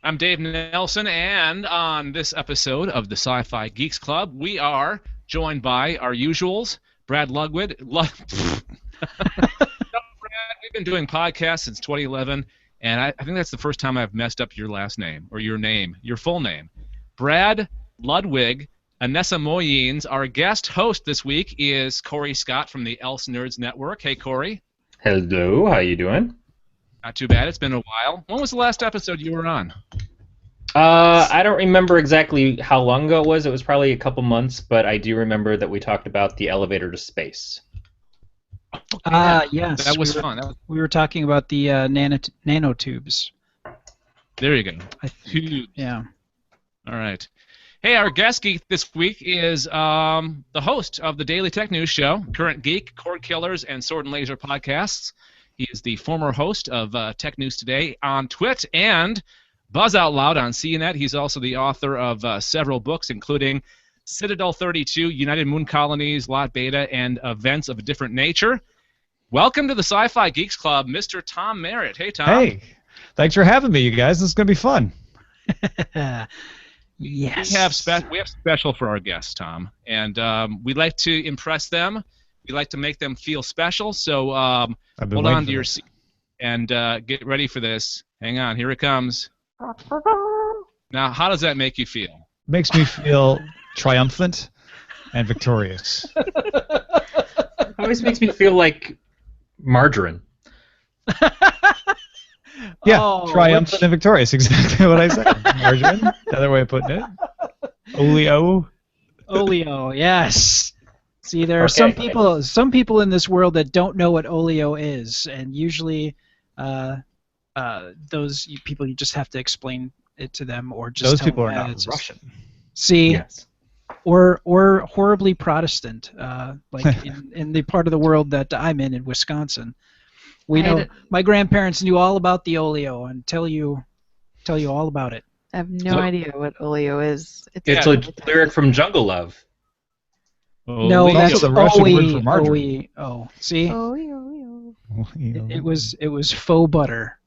I'm Dave Nelson, and on this episode of the Sci-Fi Geeks Club, we are joined by our usuals, Brad Ludwig. No, Brad, we've been doing podcasts since 2011, and I think that's the first time I've messed up your last name, or your name, your full name. Brad Ludwig. Anessa Moyens. Our guest host this week is Corey Scott from the Else Nerds Network. Hey, Corey. Hello, how you doing? Not too bad. It's been a while. When was the last episode you were on? I don't remember exactly how long ago it was. It was probably a couple months, but I do remember that we talked about the elevator to space. Yes. That was fun. We were talking about the nanotubes. There you go. Yeah. All right. Hey, our guest geek this week is the host of the Daily Tech News Show, current geek, CordKillers, and Sword and Laser podcasts. He is the former host of Tech News Today on Twit and Buzz Out Loud on CNET. He's also the author of several books, including Citadel 32, United Moon Colonies, Lot Beta, and Events of a Different Nature. Welcome to the Sci-Fi Geeks Club, Mr. Tom Merritt. Hey, Tom. Hey, thanks for having me, you guys. This is going to be fun. Yes. We have special for our guests, Tom, and we like to impress them. We like to make them feel special, so hold on to your seat and get ready for this. Hang on, here it comes. Now, how does that make you feel? Makes me feel triumphant and victorious. It always makes me feel like margarine. Yeah, triumphant and victorious. Exactly what I said. Margarine, another way of putting it. Oleo. Oleo, yes. See, there are some people in this world that don't know what oleo is, and usually those people, you just have to explain it to them, or just those tell people them are not it's Russian. See, yes. or horribly Protestant, like in the part of the world that I'm in Wisconsin. My grandparents knew all about the oleo and tell you all about it. I have no idea what oleo is. It's a lyric from Jungle Love. No, that's the Russian word for margarine. See? Oleo. It was faux butter,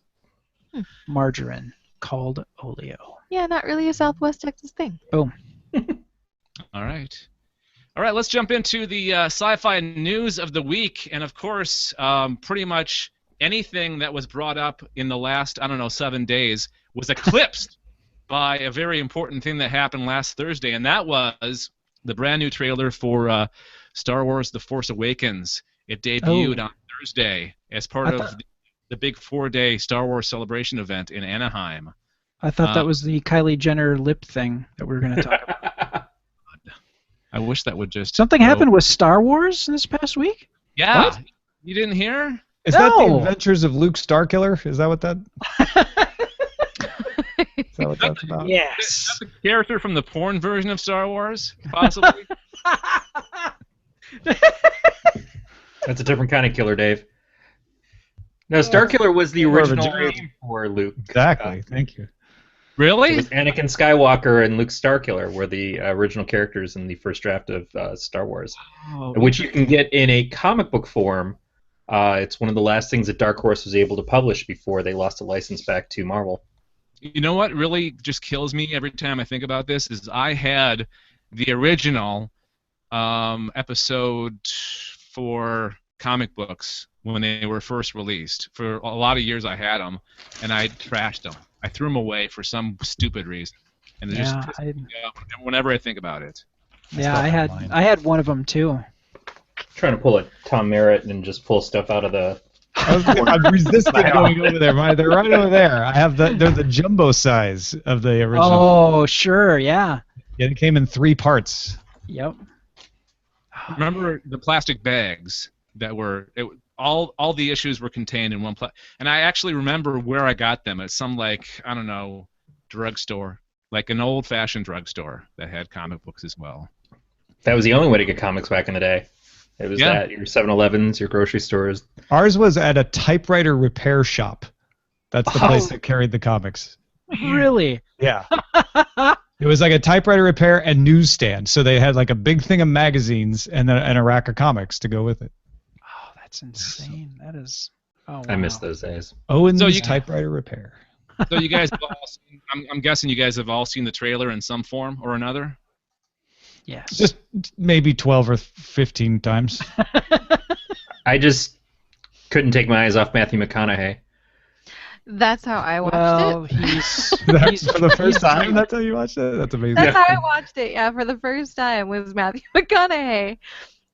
margarine, called oleo. Yeah, not really a Southwest Texas thing. Boom. All right. Let's jump into the sci-fi news of the week, and of course, pretty much anything that was brought up in the last, 7 days was eclipsed by a very important thing that happened last Thursday, and that was the brand new trailer for Star Wars: The Force Awakens. It debuted on Thursday as part of the big 4-day Star Wars celebration event in Anaheim. I thought that was the Kylie Jenner lip thing that we were going to talk about. I wish that would just... Something happened with Star Wars this past week? Yeah. What? You didn't hear? Is that the Adventures of Luke Starkiller? Is that what that... Is that what that's about? Yes. Is that the character from the porn version of Star Wars, possibly? That's a different kind of killer, Dave. No, Starkiller was the original name for Luke. Exactly. Thank you. Really? It was Anakin Skywalker and Luke Starkiller were the original characters in the first draft of Star Wars, which you can get in a comic book form. It's one of the last things that Dark Horse was able to publish before they lost the license back to Marvel. You know what really just kills me every time I think about this is I had the original episode for comic books when they were first released. For a lot of years I had them, and I trashed them. I threw them away for some stupid reason, and it just pisses me off whenever I think about it. Yeah, I had one of them too. Trying to pull a Tom Merritt and just pull stuff out of the... I'm resisting going over there. They're right over there. I have they're the jumbo size of the original. Oh, sure, yeah. Yeah, it came in 3 parts. Yep. Remember the plastic bags that were... All the issues were contained in one place, and I actually remember where I got them at some drugstore, like an old-fashioned drugstore that had comic books as well. That was the only way to get comics back in the day. It was that your 7-Elevens, your grocery stores. Ours was at a typewriter repair shop. That's the place that carried the comics. Really? Yeah. It was like a typewriter repair and newsstand, so they had like a big thing of magazines and a rack of comics to go with it. That's insane. That is... Oh, wow. I miss those days. Owen's typewriter repair. So you guys have all seen, I'm guessing you guys have all seen the trailer in some form or another? Yes. Just maybe 12 or 15 times. I just couldn't take my eyes off Matthew McConaughey. That's how I watched well, it. That's for the first time? That's how you watched it? That's amazing. That's how I watched it. Yeah, for the first time was Matthew McConaughey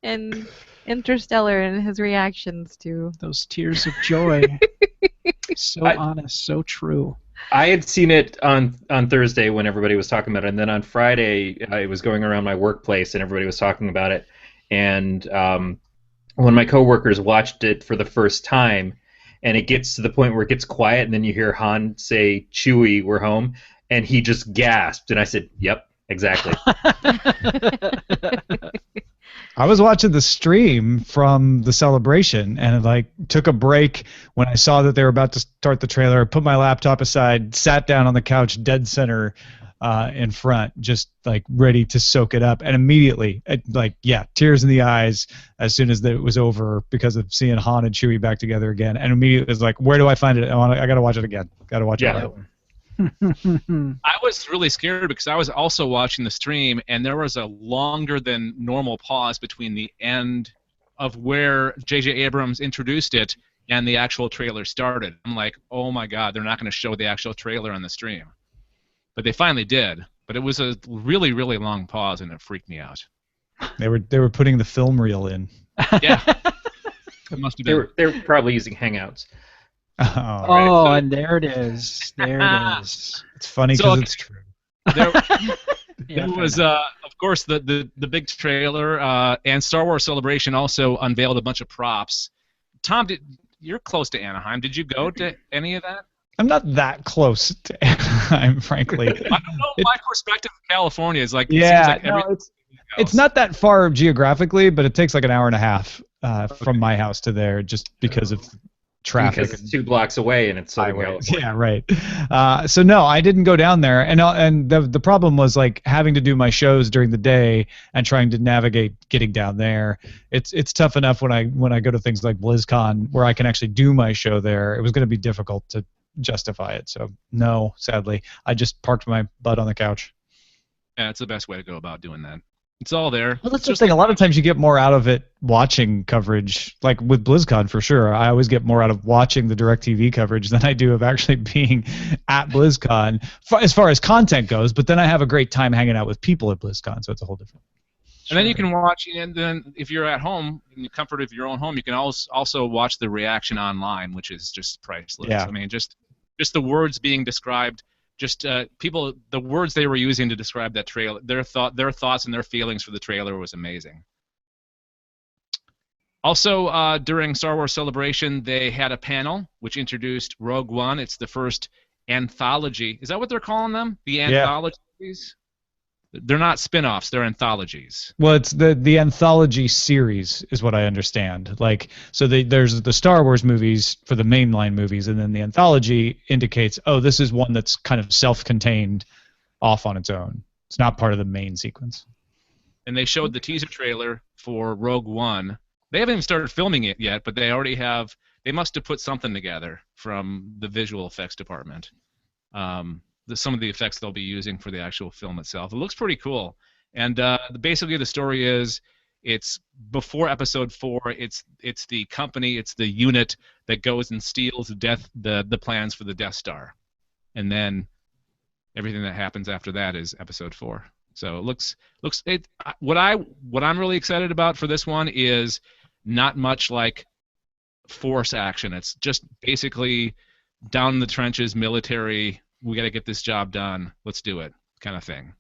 and Interstellar and his reactions to those tears of joy. So honest, so true. I had seen it on Thursday when everybody was talking about it, and then on Friday I was going around my workplace and everybody was talking about it. And when my coworkers watched it for the first time, and it gets to the point where it gets quiet, and then you hear Han say, "Chewie, we're home," and he just gasped, and I said, "Yep, exactly." I was watching the stream from the celebration, and it took a break when I saw that they were about to start the trailer. I put my laptop aside, sat down on the couch, dead center, in front, just ready to soak it up, and immediately, tears in the eyes as soon as it was over because of seeing Han and Chewie back together again, and immediately it was like, where do I find it? I gotta watch it again. Gotta watch it again. I was really scared because I was also watching the stream, and there was a longer than normal pause between the end of where J.J. Abrams introduced it and the actual trailer started. I'm like, oh my God, they're not going to show the actual trailer on the stream. But they finally did. But it was a really, really long pause, and it freaked me out. They were putting the film reel in. Yeah. It must have been. They were probably using Hangouts. Oh, right. And there it is. There it is. It's funny because it's true. There was, of course, the big trailer, and Star Wars Celebration also unveiled a bunch of props. Tom, you're close to Anaheim. Did you go to any of that? I'm not that close to Anaheim, frankly. I don't know. My perspective of California is it's not that far geographically, but it takes an hour and a half from my house to there, just because of traffic. Because it's 2 blocks away and it's Southern California. Yeah, right. So no, I didn't go down there, and the problem was having to do my shows during the day and trying to navigate getting down there. It's tough enough when I go to things like BlizzCon where I can actually do my show there. It was going to be difficult to justify it. So no, sadly, I just parked my butt on the couch. Yeah, it's the best way to go about doing that. It's all there. Well, that's the thing. A lot of times you get more out of it watching coverage. Like with BlizzCon, for sure. I always get more out of watching the DirecTV coverage than I do of actually being at BlizzCon, as far as content goes. But then I have a great time hanging out with people at BlizzCon, so it's a whole different. And then you can watch, and then if you're at home, in the comfort of your own home, you can also watch the reaction online, which is just priceless. Yeah. I mean, just the words being described. Just people, the words they were using to describe that trailer, their thoughts and their feelings for the trailer was amazing. Also, during Star Wars Celebration, they had a panel which introduced Rogue One. It's the first anthology. Is that what they're calling them? The anthologies? They're not spin-offs. They're anthologies. Well, it's the anthology series is what I understand. So there's the Star Wars movies for the mainline movies, and then the anthology indicates, oh, this is one that's kind of self-contained off on its own. It's not part of the main sequence. And they showed the teaser trailer for Rogue One. They haven't even started filming it yet, but they already have. They must have put something together from the visual effects department. Some of the effects they'll be using for the actual film itself. It looks pretty cool. And basically the story is, it's before Episode 4. It's the company, it's the unit that goes and steals the plans for the Death Star, and then everything that happens after that is Episode 4. So it looks what I'm really excited about for this one is not much like Force action. It's just basically down in the trenches, military. We got to get this job done. Let's do it, kind of thing.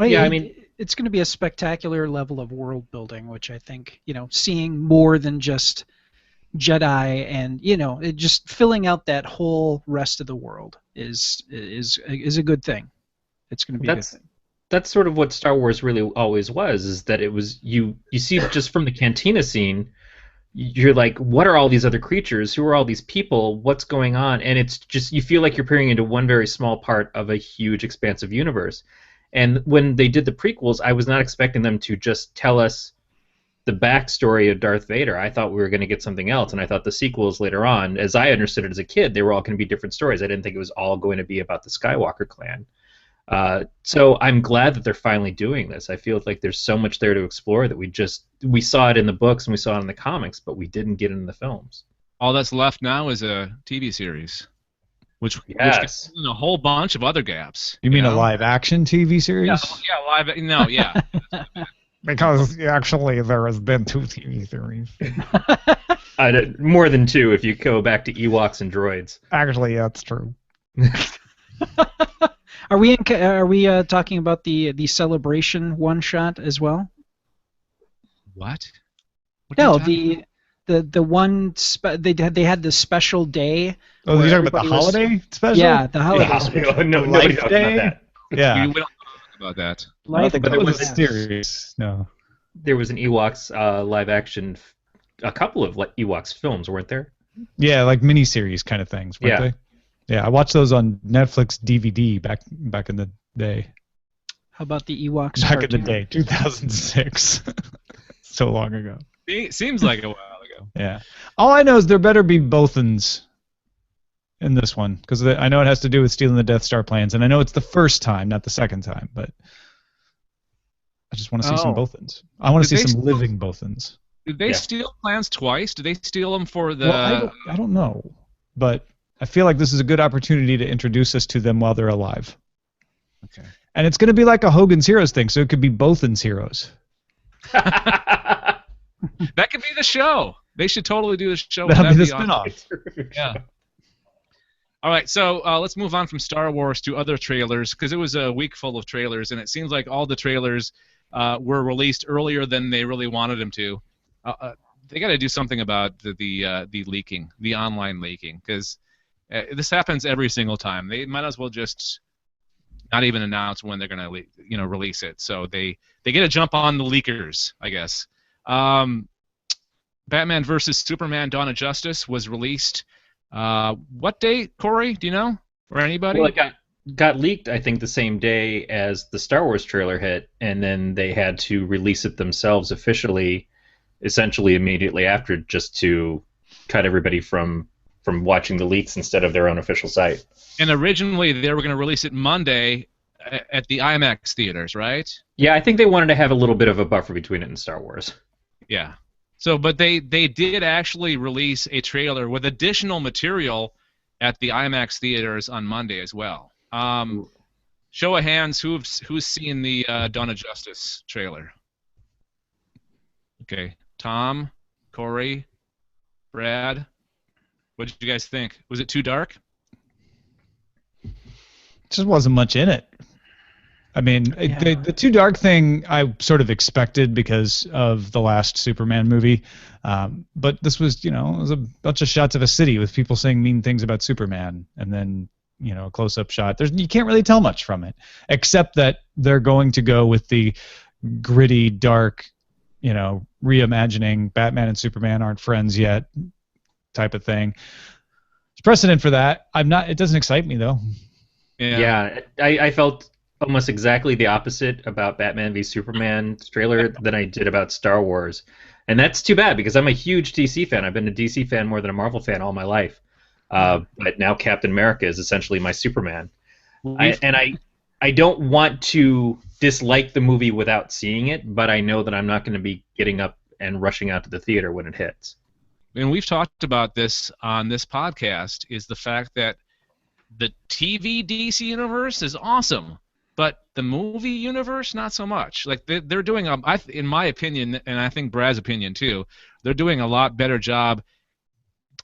Yeah, I mean, it's going to be a spectacular level of world building, which I think, seeing more than just Jedi and, it just filling out that whole rest of the world is a good thing. It's going to be a good thing. That's sort of what Star Wars really always was, is that it was you see just from the cantina scene. You're like, what are all these other creatures? Who are all these people? What's going on? And it's just, you feel like you're peering into one very small part of a huge, expansive universe. And when they did the prequels, I was not expecting them to just tell us the backstory of Darth Vader. I thought we were going to get something else, and I thought the sequels later on, as I understood it as a kid, they were all going to be different stories. I didn't think it was all going to be about the Skywalker clan. So I'm glad that they're finally doing this. I feel like there's so much there to explore that we saw it in the books and we saw it in the comics, but we didn't get it in the films. All that's left now is a TV series, which Yes. could fill in a whole bunch of other gaps. You mean know? a live-action TV series? Yeah, live. No, yeah. Because actually there has been 2 TV series. More than 2 if you go back to Ewoks and droids. Actually, that's true. Are we talking about the Celebration one-shot as well? What? No, the one they had the special day. Oh, you're talking about the holiday special? Yeah, the holiday special. Nobody talks about that. Yeah. We don't talk about that. Life but it was a Day. series. No. There was an Ewoks live action, a couple of Ewoks films, weren't there? Yeah, like miniseries kind of things, weren't they? Yeah, I watched those on Netflix DVD back in the day. How about the Ewoks? Back cartoon? in the day, 2006. So long ago. Seems like a while ago. Yeah. All I know is there better be Bothans in this one, because I know it has to do with stealing the Death Star plans, and I know it's the first time, not the second time, but I just want to see some Bothans. I want to see some living Bothans. Did they steal plans twice? Did they steal them for the... Well, I don't know, but I feel like this is a good opportunity to introduce us to them while they're alive. Okay. And it's going to be like a Hogan's Heroes thing, so it could be Bothans Heroes. That could be the show. They should totally do the show. That'll be the awesome. spinoff. Yeah. All right, so let's move on from Star Wars to other trailers, because it was a week full of trailers, and it seems like all the trailers were released earlier than they really wanted them to. They got to do something about the leaking, the online leaking, because this happens every single time. They might as well just not even announce when they're going to release it. So they get a jump on the leakers, I guess. Batman vs. Superman: Dawn of Justice was released. What date, Corey? Do you know? Or anybody? Well, it got leaked, I think, the same day as the Star Wars trailer hit, and then they had to release it themselves officially, essentially immediately after, just to cut everybody from watching the leaks instead of their own official site. And originally they were going to release it Monday at the IMAX theaters, right? Yeah, I think they wanted to have a little bit of a buffer between it and Star Wars. Yeah. So, but they did actually release a trailer with additional material at the IMAX theaters on Monday as well. Show of hands, who's seen the Dawn of Justice trailer? Okay, Tom, Corey, Brad. What did you guys think? Was it too dark? Just wasn't much in it. I mean, the too dark thing I sort of expected because of the last Superman movie, but this was, it was a bunch of shots of a city with people saying mean things about Superman, and then, a close-up shot. You can't really tell much from it, except that they're going to go with the gritty, dark, reimagining Batman and Superman aren't friends yet type of thing. There's precedent for that. It doesn't excite me though. Yeah, I felt almost exactly the opposite about Batman v Superman trailer than I did about Star Wars. And that's too bad, because I'm a huge DC fan. I've been a DC fan more than a Marvel fan all my life. But now Captain America is essentially my Superman. I don't want to dislike the movie without seeing it, but I know that I'm not going to be getting up and rushing out to the theater when it hits. And we've talked about this on this podcast, is the fact that the TV DC universe is awesome, but the movie universe, not so much. Like they're doing, in my opinion, and I think Brad's opinion too, they're doing a lot better job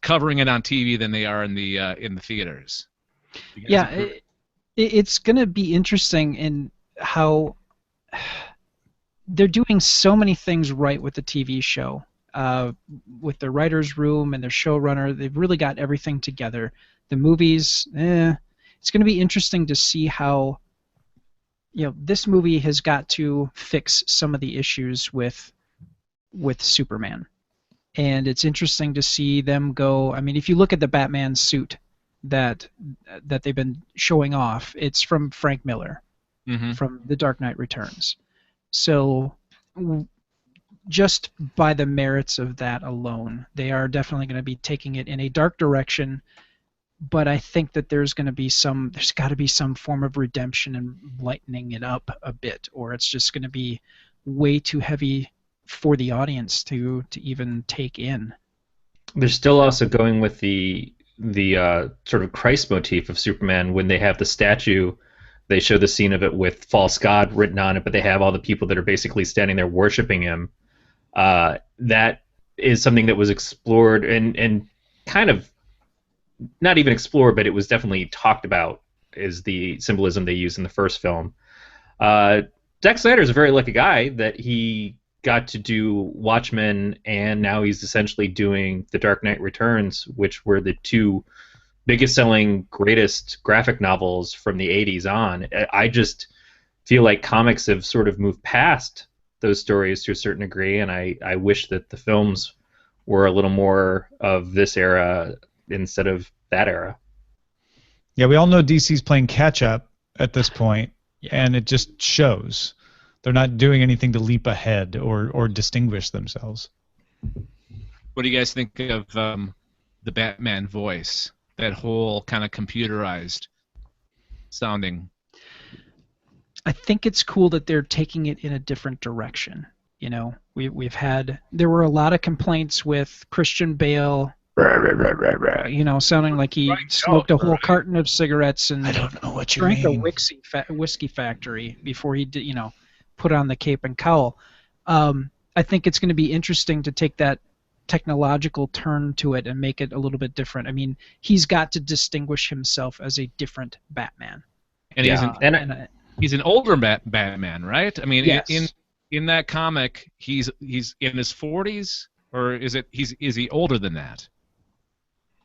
covering it on TV than they are in the theaters. Yeah, it's going to be interesting in how they're doing so many things right with the TV show. With their writer's room and their showrunner, they've really got everything together. The movies, it's going to be interesting to see how, this movie has got to fix some of the issues with Superman. And it's interesting to see them go. I mean, if you look at the Batman suit that they've been showing off, it's from Frank Miller, from The Dark Knight Returns. So just by the merits of that alone, they are definitely going to be taking it in a dark direction. But I think that there's got to be some form of redemption and lightening it up a bit, or it's just going to be way too heavy for the audience to even take in. They're still also going with the sort of Christ motif of Superman. When they have the statue, they show the scene of it with false god written on it, but they have all the people that are basically standing there worshiping him. That is something that was explored and kind of not even explored, but it was definitely talked about as the symbolism they used in the first film. Zack Snyder's a very lucky guy that he got to do Watchmen, and now he's essentially doing The Dark Knight Returns, which were the two biggest selling, greatest graphic novels from the 80s on. I just feel like comics have sort of moved past those stories to a certain degree, and I wish that the films were a little more of this era instead of that era. Yeah, we all know DC's playing catch up at this point, and it just shows. They're not doing anything to leap ahead or distinguish themselves. What do you guys think of the Batman voice? That whole kind of computerized sounding. I think it's cool that they're taking it in a different direction. You know, there were a lot of complaints with Christian Bale, you know, sounding like he smoked a whole carton of cigarettes and I don't know what you drank mean. a whiskey factory before he did, you know, put on the cape and cowl. I think it's going to be interesting to take that technological turn to it and make it a little bit different. I mean, he's got to distinguish himself as a different Batman. And he's an older Batman, right? I mean, yes. in that comic, he's in his 40s, or is he older than that?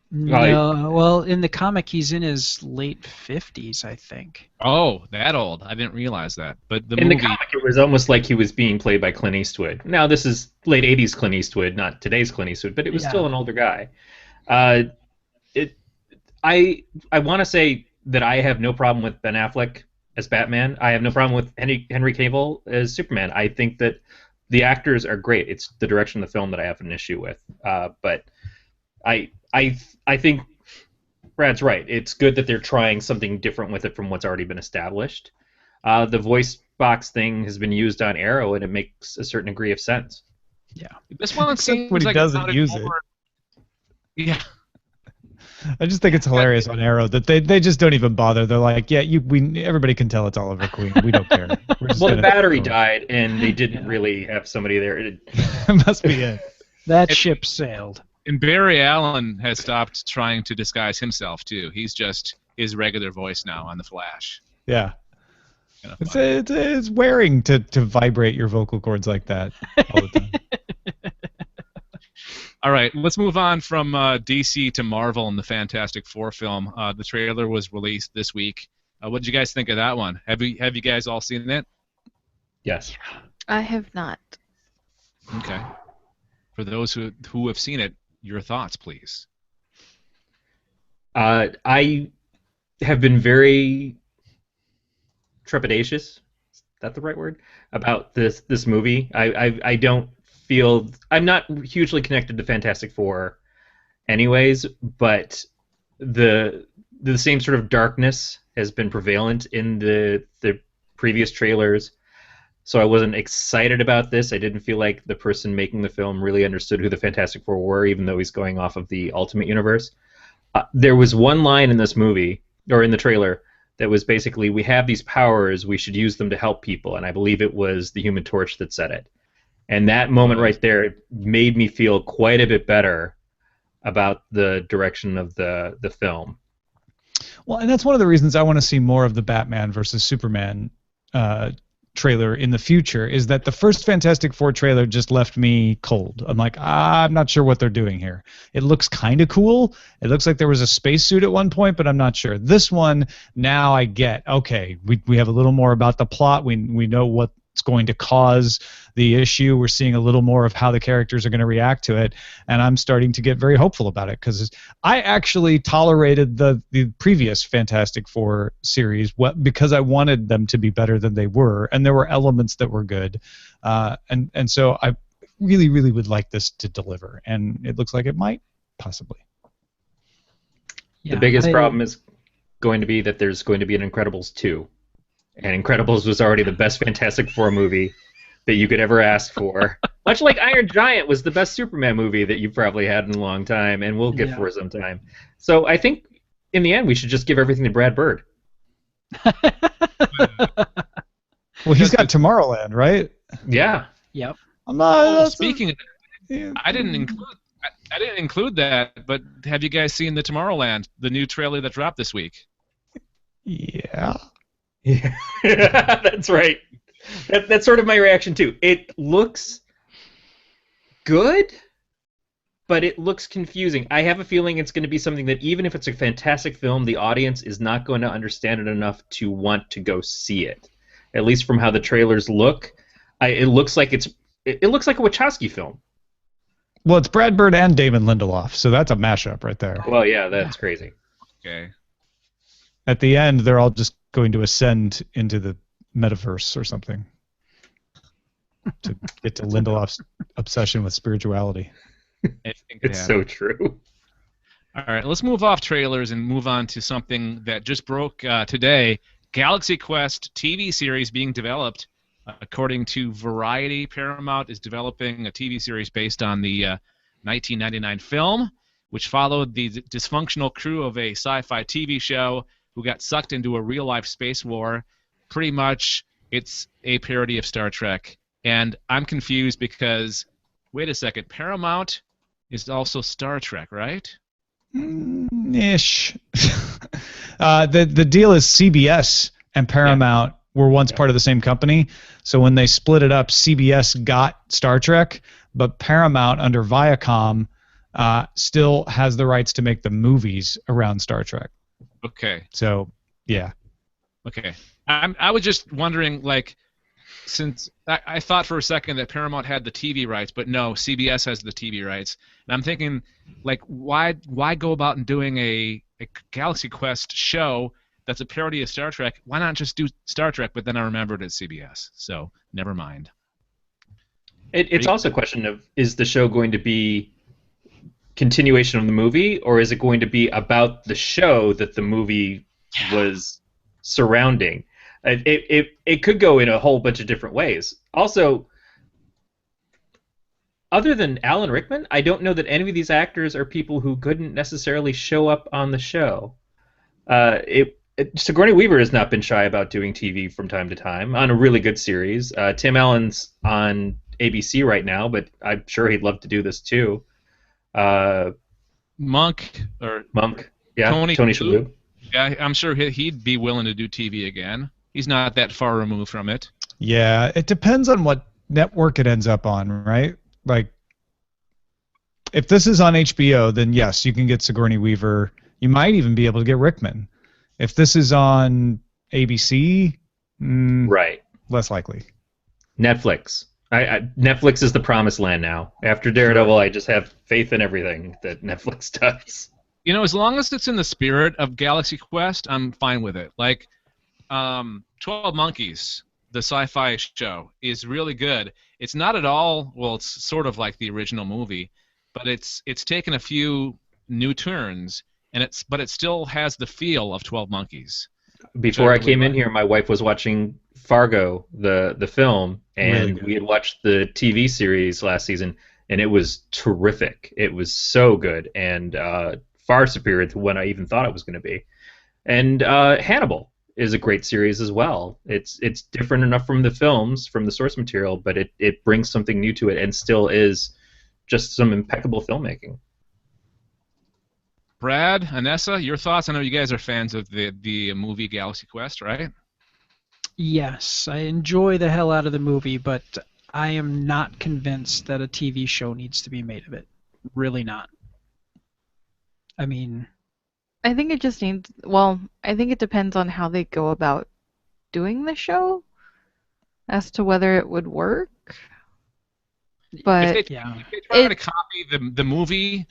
No, well, in the comic, he's in his late 50s, I think. Oh, that old. I didn't realize that. But in the comic, it was almost like he was being played by Clint Eastwood. Now, this is late 80s Clint Eastwood, not today's Clint Eastwood, but it was still an older guy. I want to say that I have no problem with Ben Affleck as Batman. I have no problem with Henry Cavill as Superman. I think that the actors are great. It's the direction of the film that I have an issue with. But I think Brad's right. It's good that they're trying something different with it from what's already been established. The voice box thing has been used on Arrow, and it makes a certain degree of sense. Yeah. This one seems when he like doesn't use it. Yeah. I just think it's hilarious on Arrow that they just don't even bother. They're like, yeah, everybody can tell it's Oliver Queen. We don't care. Well, the battery died, and they didn't really have somebody there. It must be it. That ship sailed. And Barry Allen has stopped trying to disguise himself too. He's just his regular voice now on the Flash. Yeah. It's wearing to vibrate your vocal cords like that all the time. All right, let's move on from DC to Marvel and the Fantastic Four film. The trailer was released this week. What did you guys think of that one? Have you guys all seen it? Yes. I have not. Okay. For those who have seen it, your thoughts, please. I have been very trepidatious. Is that the right word? About this movie. I don't feel I'm not hugely connected to Fantastic Four, anyways. But the same sort of darkness has been prevalent in the previous trailers. So I wasn't excited about this. I didn't feel like the person making the film really understood who the Fantastic Four were, even though he's going off of the Ultimate Universe. There was one line in this movie, or in the trailer, that was basically, we have these powers, we should use them to help people, and I believe it was the Human Torch that said it. And that moment right there made me feel quite a bit better about the direction of the film. Well, and that's one of the reasons I want to see more of the Batman versus Superman trailer in the future, is that the first Fantastic Four trailer just left me cold. I'm like, I'm not sure what they're doing here. It looks kind of cool. It looks like there was a spacesuit at one point, but I'm not sure. This one, now I get, okay, we have a little more about the plot. We know what's going to cause the issue. We're seeing a little more of how the characters are going to react to it, and I'm starting to get very hopeful about it, because I actually tolerated the previous Fantastic Four series because I wanted them to be better than they were, and there were elements that were good, and so really, really would like this to deliver, and it looks like it might, possibly. The biggest problem is going to be that there's going to be an Incredibles 2. And Incredibles was already the best Fantastic Four movie that you could ever ask for. Much like Iron Giant was the best Superman movie that you've probably had in a long time and will get for some time. So I think, in the end, we should just give everything to Brad Bird. Well, he's got Tomorrowland, right? Yeah. Yep. Speaking of that, I didn't include that, but have you guys seen the Tomorrowland, the new trailer that dropped this week? Yeah. Yeah, that's right. That's sort of my reaction too. It looks good, but it looks confusing. I have a feeling it's going to be something that even if it's a fantastic film, the audience is not going to understand it enough to want to go see it. At least from how the trailers look, it looks like it looks like a Wachowski film. Well, it's Brad Bird and Damon Lindelof, so that's a mashup right there. Well, yeah, that's crazy. Okay. At the end, they're all just going to ascend into the metaverse or something to get to Lindelof's obsession with spirituality. It's so true. All right, let's move off trailers and move on to something that just broke today. Galaxy Quest TV series being developed. According to Variety, Paramount is developing a TV series based on the 1999 film, which followed the dysfunctional crew of a sci-fi TV show who got sucked into a real-life space war. Pretty much, it's a parody of Star Trek. And I'm confused because, wait a second, Paramount is also Star Trek, right? Ish. The deal is CBS and Paramount were once part of the same company. So when they split it up, CBS got Star Trek, but Paramount under Viacom still has the rights to make the movies around Star Trek. Okay. So, yeah. Okay. I was just wondering, like, since I thought for a second that Paramount had the TV rights, but no, CBS has the TV rights. And I'm thinking, like, why go about and doing a Galaxy Quest show that's a parody of Star Trek? Why not just do Star Trek? But then I remembered it's CBS, so never mind. It's also a question of, is the show going to be continuation of the movie, or is it going to be about the show that the movie was surrounding? It could go in a whole bunch of different ways. Also, other than Alan Rickman, I don't know that any of these actors are people who couldn't necessarily show up on the show. Sigourney Weaver has not been shy about doing TV from time to time on a really good series. Tim Allen's on ABC right now, but I'm sure he'd love to do this too. Monk, yeah, Tony Shalhoub. Yeah, I'm sure he'd be willing to do TV again. He's not that far removed from it. Yeah, it depends on what network it ends up on, right? Like, if this is on HBO, then yes, you can get Sigourney Weaver. You might even be able to get Rickman. If this is on ABC, right, less likely. Netflix. Netflix is the promised land now. After Daredevil, I just have faith in everything that Netflix does. You know, as long as it's in the spirit of Galaxy Quest, I'm fine with it. Like, 12 Monkeys, the sci-fi show, is really good. It's not at all, well, it's sort of like the original movie, but it's taken a few new turns, but it still has the feel of 12 Monkeys. Before I came in here, my wife was watching Fargo, the film, and really we had watched the TV series last season, and it was terrific. It was so good, and far superior to what I even thought it was going to be. And Hannibal is a great series as well. It's different enough from the films, from the source material, but it brings something new to it and still is just some impeccable filmmaking. Brad, Anessa, your thoughts? I know you guys are fans of the movie Galaxy Quest, right? Yes, I enjoy the hell out of the movie, but I am not convinced that a TV show needs to be made of it. Really not. I mean, I think it just needs, well, I think it depends on how they go about doing the show as to whether it would work. But if they try to copy the movie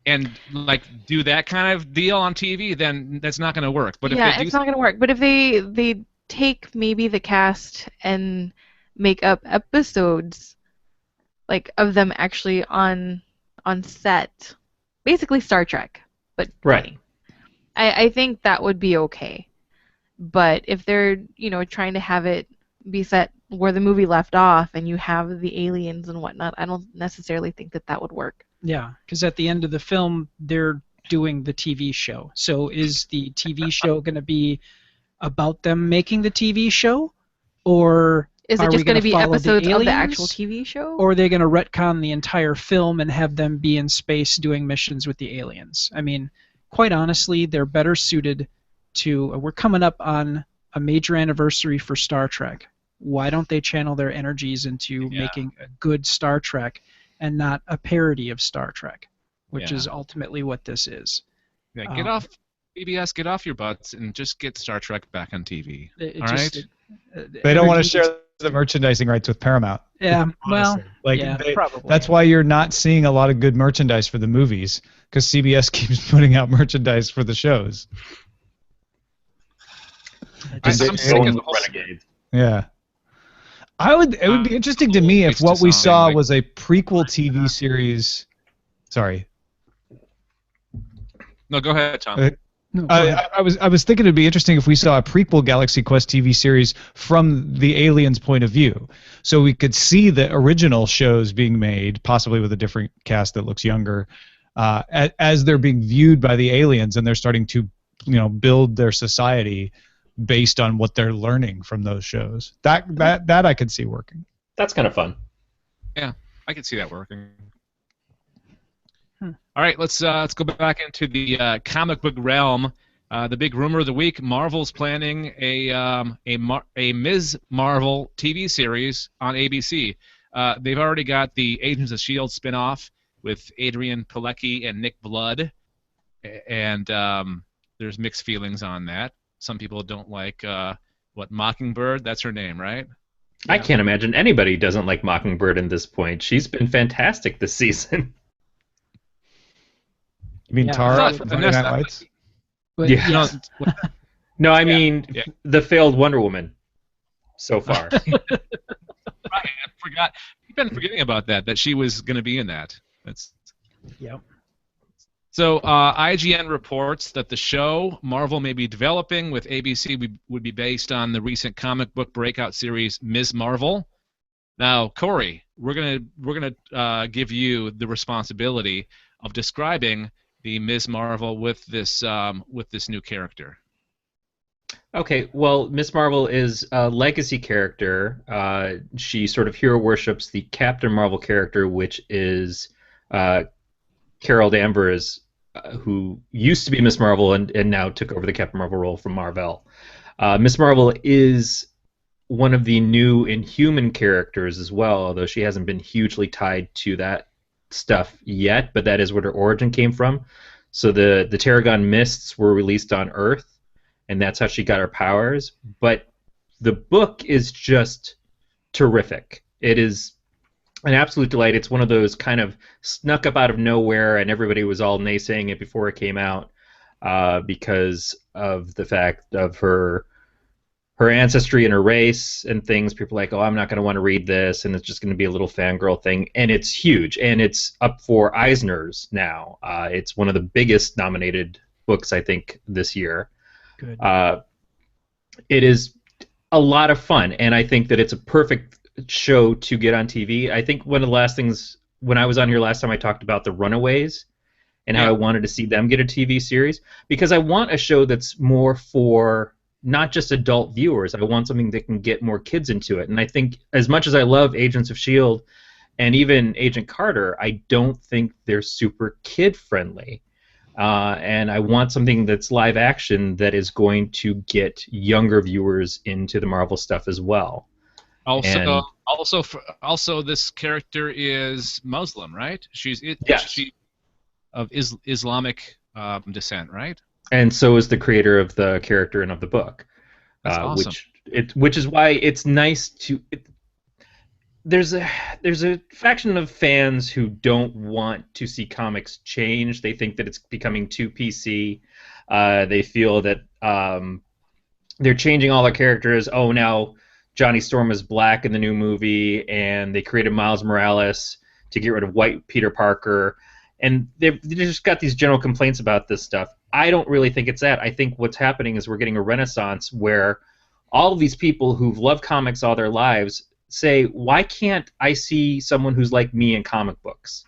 and like do that kind of deal on TV, then that's not going to work. But yeah, it's not going to work. But if they take maybe the cast and make up episodes like of them actually on set, basically Star Trek, but Right. funny. I think that would be okay. But if they're, trying to have it be set where the movie left off and you have the aliens and whatnot, I don't necessarily think that that would work. Yeah, because at the end of the film, they're doing the TV show. So is the TV show going to be about them making the TV show? Or Is it are just we going going to to be follow episodes the of the aliens? actual TV show? Or are they going to retcon the entire film and have them be in space doing missions with the aliens? I mean, quite honestly, they're better suited to... We're coming up on a major anniversary for Star Trek. Why don't they channel their energies into making a good Star Trek and not a parody of Star Trek, which is ultimately what this is. Yeah, get off PBS, get off your butts, and just get Star Trek back on TV. All right? They don't want to share the merchandising rights with Paramount. Yeah, well, probably. That's why you're not seeing a lot of good merchandise for the movies, because CBS keeps putting out merchandise for the shows. I'm sick of the whole Renegades. Yeah. It would be interesting to me if what we saw was a prequel TV series. Sorry. No, go ahead, Tom. I was thinking it'd be interesting if we saw a prequel Galaxy Quest TV series from the aliens' point of view, so we could see the original shows being made, possibly with a different cast that looks younger, as they're being viewed by the aliens, and they're starting to, build their society based on what they're learning from those shows. That I could see working. That's kind of fun. Yeah, I can see that working. All right, let's go back into the comic book realm. The big rumor of the week: Marvel's planning a Ms. Marvel TV series on ABC. They've already got the Agents of S.H.I.E.L.D. spinoff with Adrian Pilecki and Nick Blood, and there's mixed feelings on that. Some people don't like Mockingbird. That's her name, right? I can't imagine anybody doesn't like Mockingbird at this point. She's been fantastic this season. You mean Tara from Friday Night Lights? Yeah. No, I mean the failed Wonder Woman so far. Right, I forgot. You've been forgetting about that she was going to be in that. Yep. So IGN reports that the show Marvel may be developing with ABC would be based on the recent comic book breakout series Ms. Marvel. Now, Corey, we're gonna give you the responsibility of describing the Ms. Marvel with this new character. Okay, well, Ms. Marvel is a legacy character. She sort of hero worships the Captain Marvel character, which is Carol Danvers, who used to be Ms. Marvel and now took over the Captain Marvel role from Marvel. Ms. Marvel is one of the new Inhuman characters as well, although she hasn't been hugely tied to that stuff yet, but that is where her origin came from. So the Tarragon Mists were released on Earth, and that's how she got her powers. But the book is just terrific. It is an absolute delight. It's one of those kind of snuck up out of nowhere, and everybody was all naysaying it before it came out because of the fact of her ancestry and her race and things. People are like, oh, I'm not going to want to read this, and it's just going to be a little fangirl thing. And it's huge, and it's up for Eisner's now. It's one of the biggest nominated books, I think, this year. Good. It is a lot of fun, and I think that it's a perfect show to get on TV. I think one of the last things, when I was on here last time, I talked about the Runaways and how I wanted to see them get a TV series, because I want a show that's more for not just adult viewers. I want something that can get more kids into it. And I think as much as I love Agents of S.H.I.E.L.D. and even Agent Carter, I don't think they're super kid-friendly. And I want something that's live action that is going to get younger viewers into the Marvel stuff as well. Also, this character is Muslim, right? She's of Islamic descent, right? And so is the creator of the character and of the book. That's awesome. Which is why it's nice to. There's a faction of fans who don't want to see comics change. They think that it's becoming too PC. They feel that they're changing all their characters. Oh, now Johnny Storm is black in the new movie, and they created Miles Morales to get rid of white Peter Parker, and they've just got these general complaints about this stuff. I don't really think it's that. I think what's happening is we're getting a renaissance where all of these people who've loved comics all their lives say, why can't I see someone who's like me in comic books?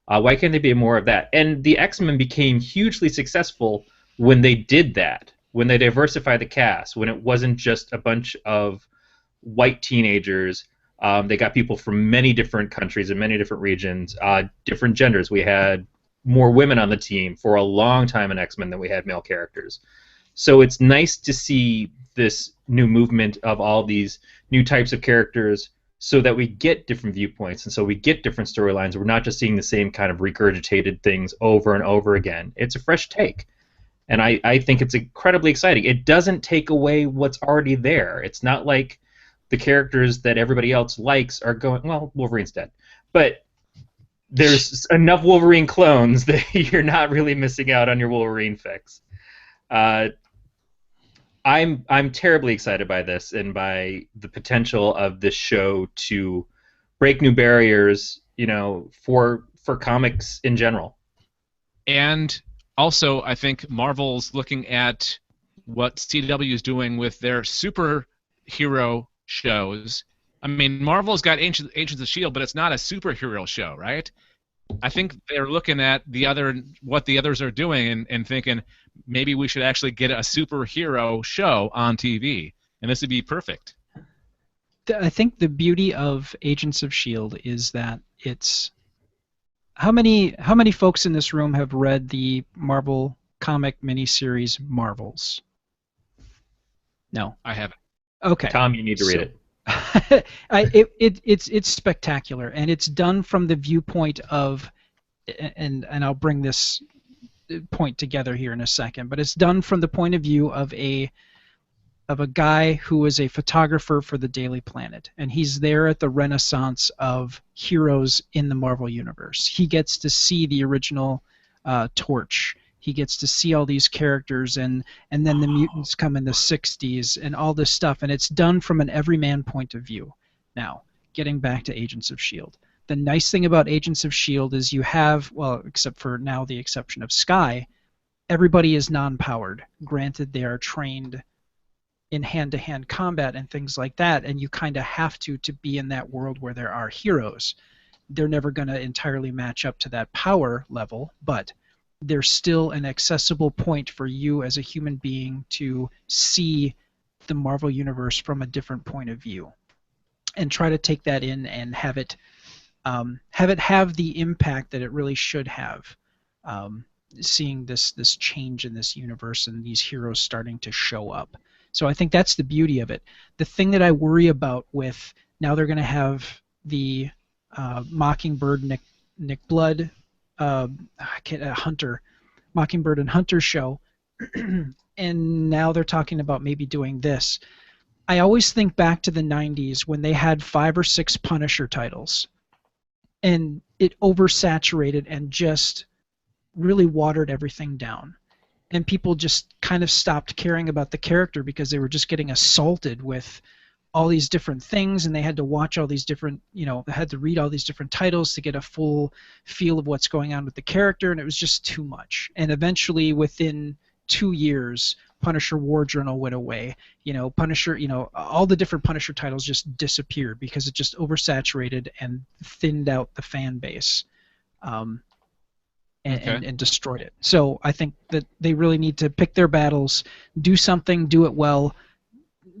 Why can't they be more of that? And the X-Men became hugely successful when they did that, when they diversified the cast, when it wasn't just a bunch of white teenagers. They got people from many different countries and many different regions, different genders. We had more women on the team for a long time in X-Men than we had male characters. So it's nice to see this new movement of all these new types of characters so that we get different viewpoints and so we get different storylines. We're not just seeing the same kind of regurgitated things over and over again. It's a fresh take. And I think it's incredibly exciting. It doesn't take away what's already there. It's not like the characters that everybody else likes are going, well, Wolverine's dead. But there's enough Wolverine clones that you're not really missing out on your Wolverine fix. I'm terribly excited by this and by the potential of this show to break new barriers, for comics in general. And also, I think Marvel's looking at what CW is doing with their superhero shows. I mean, Marvel's got Agents of S.H.I.E.L.D., but it's not a superhero show, right? I think they're looking at what the others are doing and thinking maybe we should actually get a superhero show on TV, and this would be perfect. I think the beauty of Agents of S.H.I.E.L.D. is that it's how many folks in this room have read the Marvel comic miniseries Marvels? No, I haven't. Okay, Tom, you need to read it. It's spectacular, and it's done from the viewpoint of, and I'll bring this point together here in a second, but it's done from the point of view of a guy who is a photographer for the Daily Planet, and he's there at the renaissance of heroes in the Marvel Universe. He gets to see the original Torch. He gets to see all these characters, and then the mutants come in the 60s and all this stuff, and it's done from an everyman point of view. Now, getting back to Agents of S.H.I.E.L.D. The nice thing about Agents of S.H.I.E.L.D. is you have, well, except for now the exception of Skye, everybody is non-powered. Granted, they are trained in hand-to-hand combat and things like that, and you kind of have to be in that world where there are heroes. They're never going to entirely match up to that power level, but there's still an accessible point for you as a human being to see the Marvel Universe from a different point of view and try to take that in and have it have the impact that it really should have, seeing this change in this universe and these heroes starting to show up. So I think that's the beauty of it. The thing that I worry about with now they're going to have the Mockingbird Nick Blood Mockingbird and Hunter show, and now they're talking about maybe doing this. I always think back to the 90s when they had 5 or 6 Punisher titles, and it oversaturated and just really watered everything down. And people just kind of stopped caring about the character because they were just getting assaulted with all these different things, and they had to watch all these different, they had to read all these different titles to get a full feel of what's going on with the character, and it was just too much. And eventually, within 2 years, Punisher War Journal went away. Punisher, all the different Punisher titles just disappeared because it just oversaturated and thinned out the fan base. And destroyed it. So I think that they really need to pick their battles, do something, do it well.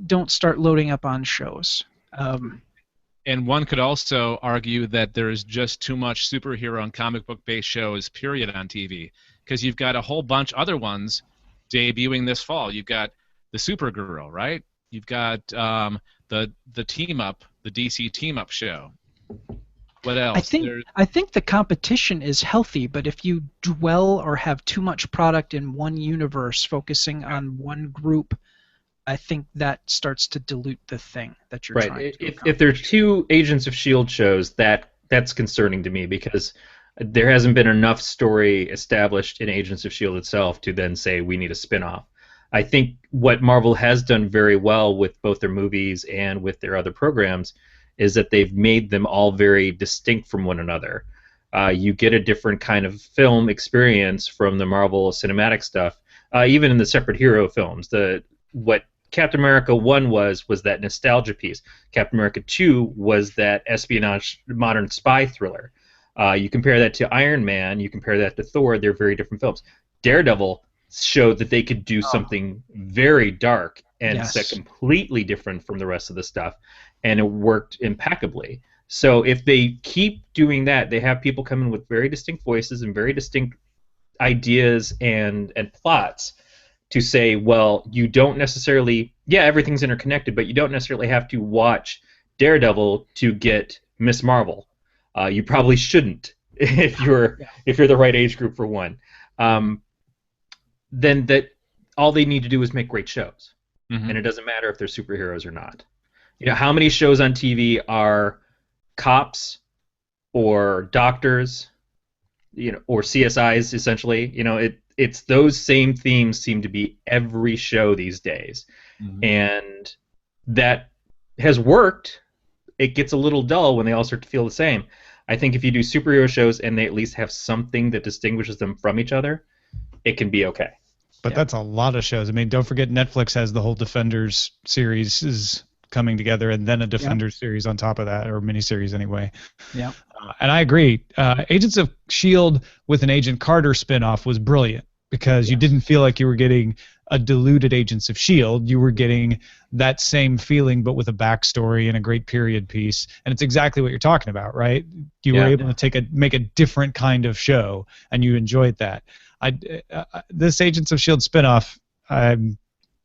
Don't start loading up on shows. And one could also argue that there is just too much superhero and comic book-based shows, period, on TV. Because you've got a whole bunch other ones debuting this fall. You've got the Supergirl, right? You've got the team-up, the DC team-up show. What else? I think the competition is healthy, but if you dwell or have too much product in one universe focusing on one group, I think that starts to dilute the thing that you're trying to accomplish. If there's 2 Agents of S.H.I.E.L.D. shows, that's concerning to me because there hasn't been enough story established in Agents of S.H.I.E.L.D. itself to then say we need a spin-off. I think what Marvel has done very well with both their movies and with their other programs is that they've made them all very distinct from one another. You get a different kind of film experience from the Marvel cinematic stuff, even in the separate hero films. What Captain America 1 was that nostalgia piece. Captain America 2 was that espionage modern spy thriller. You compare that to Iron Man, you compare that to Thor, they're very different films. Daredevil showed that they could do something very dark and set completely different from the rest of the stuff, and it worked impeccably. So if they keep doing that, they have people come in with very distinct voices and very distinct ideas and plots to say, well, you don't necessarily, everything's interconnected, but you don't necessarily have to watch Daredevil to get Miss Marvel. You probably shouldn't if you're the right age group for one. Then that all they need to do is make great shows, and it doesn't matter if they're superheroes or not. How many shows on TV are cops or doctors, or CSIs essentially? It's those same themes seem to be every show these days, and that has worked. It gets a little dull when they all start to feel the same. I think if you do superhero shows and they at least have something that distinguishes them from each other, it can be okay. But that's a lot of shows. I mean, don't forget Netflix has the whole Defenders series is coming together, and then a Defenders series on top of that, or miniseries anyway. Yeah. And I agree. Agents of S.H.I.E.L.D. with an Agent Carter spinoff was brilliant because you didn't feel like you were getting a diluted Agents of S.H.I.E.L.D. You were getting that same feeling, but with a backstory and a great period piece. And it's exactly what you're talking about, right? You were able to make a different kind of show, and you enjoyed that. This Agents of S.H.I.E.L.D. spinoff,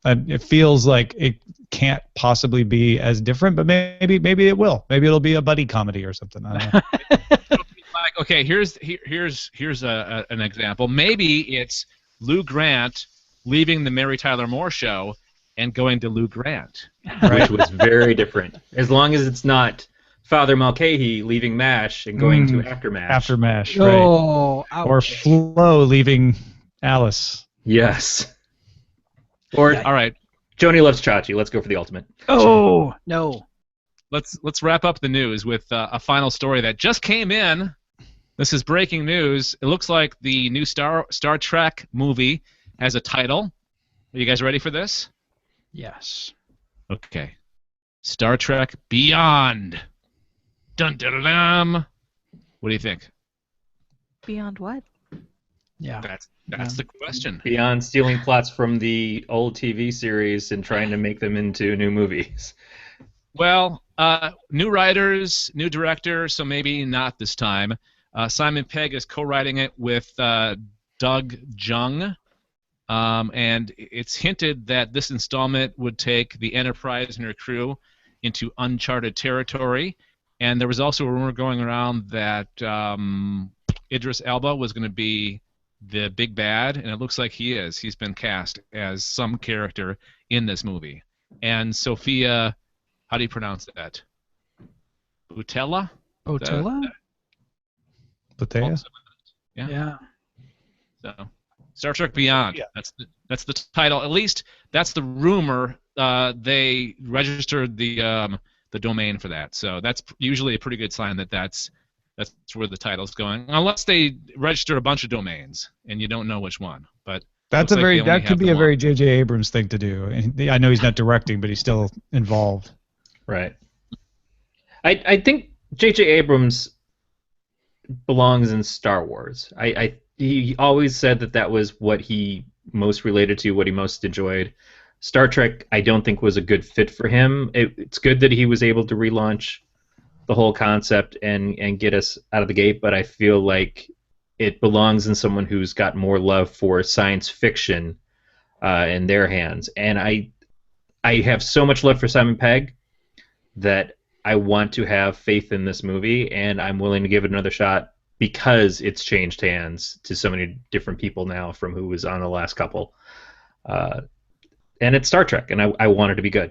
it feels like it can't possibly be as different, but maybe it will. Maybe it'll be a buddy comedy or something. I don't know. Okay, here's an example. Maybe it's Lou Grant leaving the Mary Tyler Moore Show and going to Lou Grant, which was very different. As long as it's not Father Mulcahy leaving MASH and going to After MASH. After MASH, right. Ouch. Or Flo leaving Alice. Yes. Or all right, Joni loves Chachi. Let's go for the ultimate. Oh no. Let's wrap up the news with a final story that just came in. This is breaking news. It looks like the new Star Trek movie has a title. Are you guys ready for this? Yes. Okay. Star Trek Beyond. Dun dun dun. What do you think? Beyond what? Yeah. That's the question. Beyond stealing plots from the old TV series and trying to make them into new movies. Well, new writers, new director, so maybe not this time. Simon Pegg is co-writing it with Doug Jung, and it's hinted that this installment would take the Enterprise and her crew into uncharted territory. And there was also a rumor going around that Idris Elba was going to be the big bad, and it looks like he is. He's been cast as some character in this movie. And Sophia, how do you pronounce that? Boutella? Boutella? Boutella? Yeah. So, Star Trek Beyond. Yeah. That's the title. At least that's the rumor. They registered the domain for that. So that's usually a pretty good sign that that's where the title's going, unless they register a bunch of domains and you don't know which one. But that could be a very J.J. Abrams thing to do. And I know he's not directing, but he's still involved. Right. I think J.J. Abrams belongs in Star Wars. He always said that was what he most related to, what he most enjoyed. Star Trek, I don't think, was a good fit for him. It's good that he was able to relaunch the whole concept and get us out of the gate, but I feel like it belongs in someone who's got more love for science fiction in their hands. And I have so much love for Simon Pegg that I want to have faith in this movie, and I'm willing to give it another shot because it's changed hands to so many different people now from who was on the last couple. And it's Star Trek, and I want it to be good.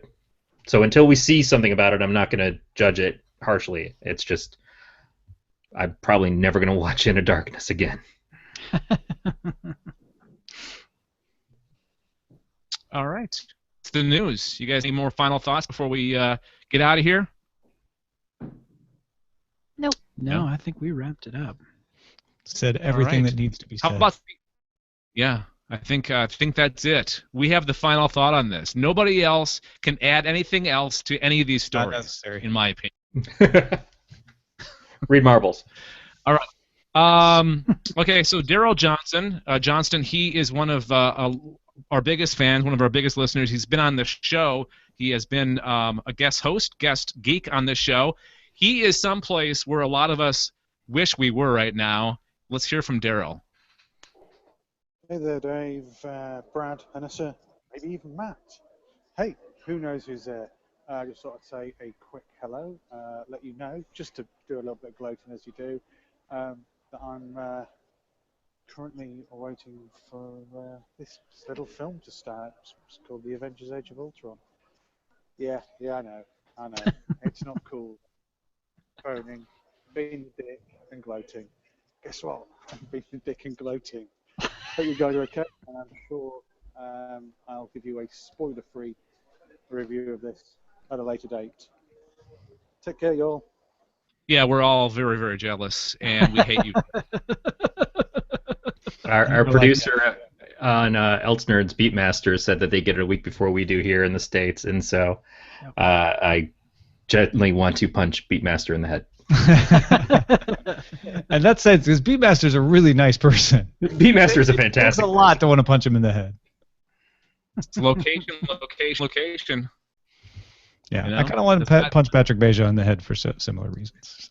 So until we see something about it, I'm not going to judge it harshly. It's just I'm probably never going to watch Into Darkness again. All right. It's the news. You guys any more final thoughts before we get out of here? Nope. No, I think we wrapped it up. Said everything that needs to be said. How about? Yeah, I think that's it. We have the final thought on this. Nobody else can add anything else to any of these stories, Not necessary. in my opinion. Read Marbles. All right. Okay, so Daryl Johnston, he is one of our biggest fans, one of our biggest listeners. He's been on the show. He has been a guest geek on this show. He is someplace where a lot of us wish we were right now. Let's hear from Daryl. Hey there, Dave, Brad, Anissa, maybe even Matt. Hey, who knows who's there? I just thought I'd say a quick hello, let you know, just to do a little bit of gloating as you do, that I'm currently waiting for this little film to start. It's called The Avengers Age of Ultron. Yeah, I know. It's not cool. Phoning, being a dick and gloating. Guess what? I'm being a dick and gloating. Hope you guys are okay, and I'm sure I'll give you a spoiler-free review of this at a later date. Take care, y'all. Yeah, we're all very, very jealous, and we hate you. Our producer on Eltsnerd's Beatmaster said that they get it a week before we do here in the States, and so I gently want to punch Beatmaster in the head. And that's sad because Beatmaster's a really nice person. Beatmaster's a fantastic. There's a lot to want to punch him in the head. It's location. Yeah, You know? I kind of want to punch Patrick Beja in the head for similar reasons.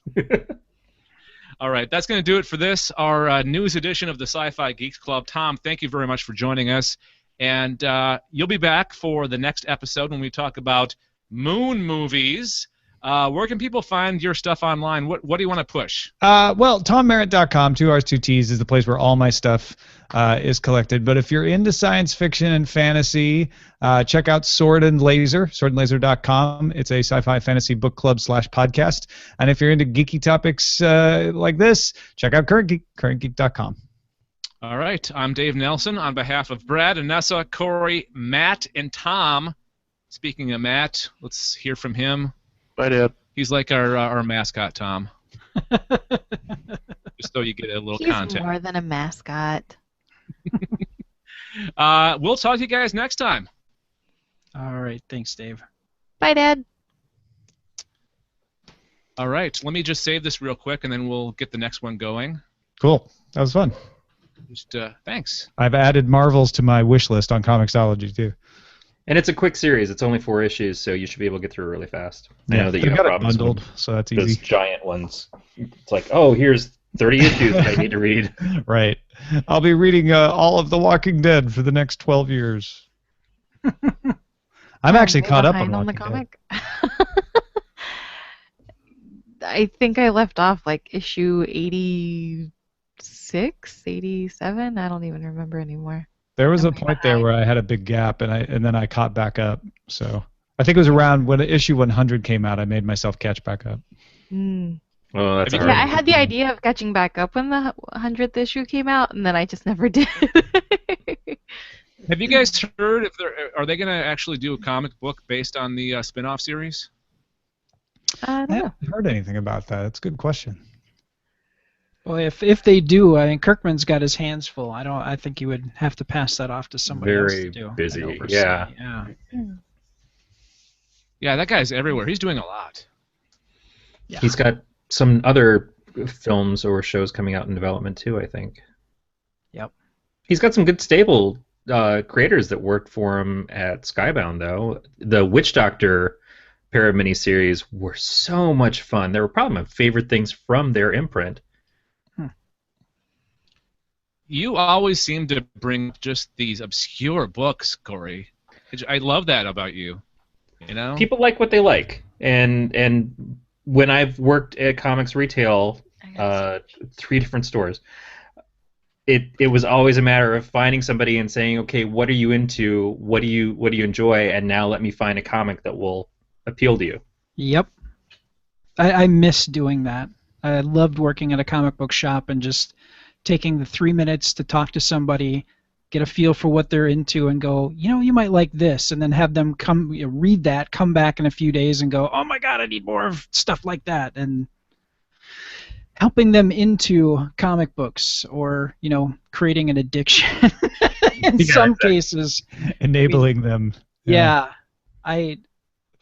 All right, that's going to do it for this, our news edition of the Sci-Fi Geeks Club. Tom, thank you very much for joining us. And you'll be back for the next episode when we talk about moon movies. Where can people find your stuff online? What do you want to push? Well, TomMerritt.com, 2 R's, 2 T's, is the place where all my stuff is collected. But if you're into science fiction and fantasy, check out Sword and Laser, swordandlaser.com. It's a sci-fi fantasy book club / podcast. And if you're into geeky topics like this, check out Current Geek, currentgeek.com. All right, I'm Dave Nelson on behalf of Brad, Anessa, Corey, Matt, and Tom. Speaking of Matt, let's hear from him. Bye, Dad. He's like our mascot, Tom. Just so you get a little context. He's more than a mascot. We'll talk to you guys next time. All right, thanks, Dave. Bye, Dad. All right, let me just save this real quick, and then we'll get the next one going. Cool. That was fun. Just thanks. I've added Marvels to my wish list on Comixology, too. And it's a quick series. It's only 4 issues, so you should be able to get through really fast. I know that you I've have got it problems bundled, with so that's those easy. giant ones. It's like, oh, here's 30 issues that I need to read. Right. I'll be reading all of The Walking Dead for the next 12 years. I'm actually caught up on the Walking comic. I think I left off like issue 86, 87. I don't even remember anymore. There was a point there where I had a big gap, and then I caught back up. So I think it was around when issue 100 came out. I made myself catch back up. Mm. Oh, that's Yeah, Yeah, I had the idea of catching back up when the 100th issue came out, and then I just never did. Have you guys heard if are they going to actually do a comic book based on the spin-off series? I I don't know. haven't heard anything about that. That's a good question. Well, if they do, I mean, Kirkman's got his hands full. I think he would have to pass that off to somebody else to do. busy, and oversee. yeah. Yeah, that guy's everywhere. He's doing a lot. Yeah. He's got some other films or shows coming out in development too, I think. Yep. He's got some good stable creators that worked for him at Skybound, though. The Witch Doctor pair of miniseries were so much fun. They were probably my favorite things from their imprint. You always seem to bring just these obscure books, Corey. I love that about you. You know? People like what they like, and when I've worked at comics retail, 3 different stores, it was always a matter of finding somebody and saying, okay, what are you into? What do you enjoy? And now let me find a comic that will appeal to you. Yep. I miss doing that. I loved working at a comic book shop and just taking the 3 minutes to talk to somebody, get a feel for what they're into, and go, you might like this, and then have them come read that, come back in a few days, and go, oh my God, I need more of stuff like that, and helping them into comic books, or creating an addiction in some cases, enabling them. Yeah,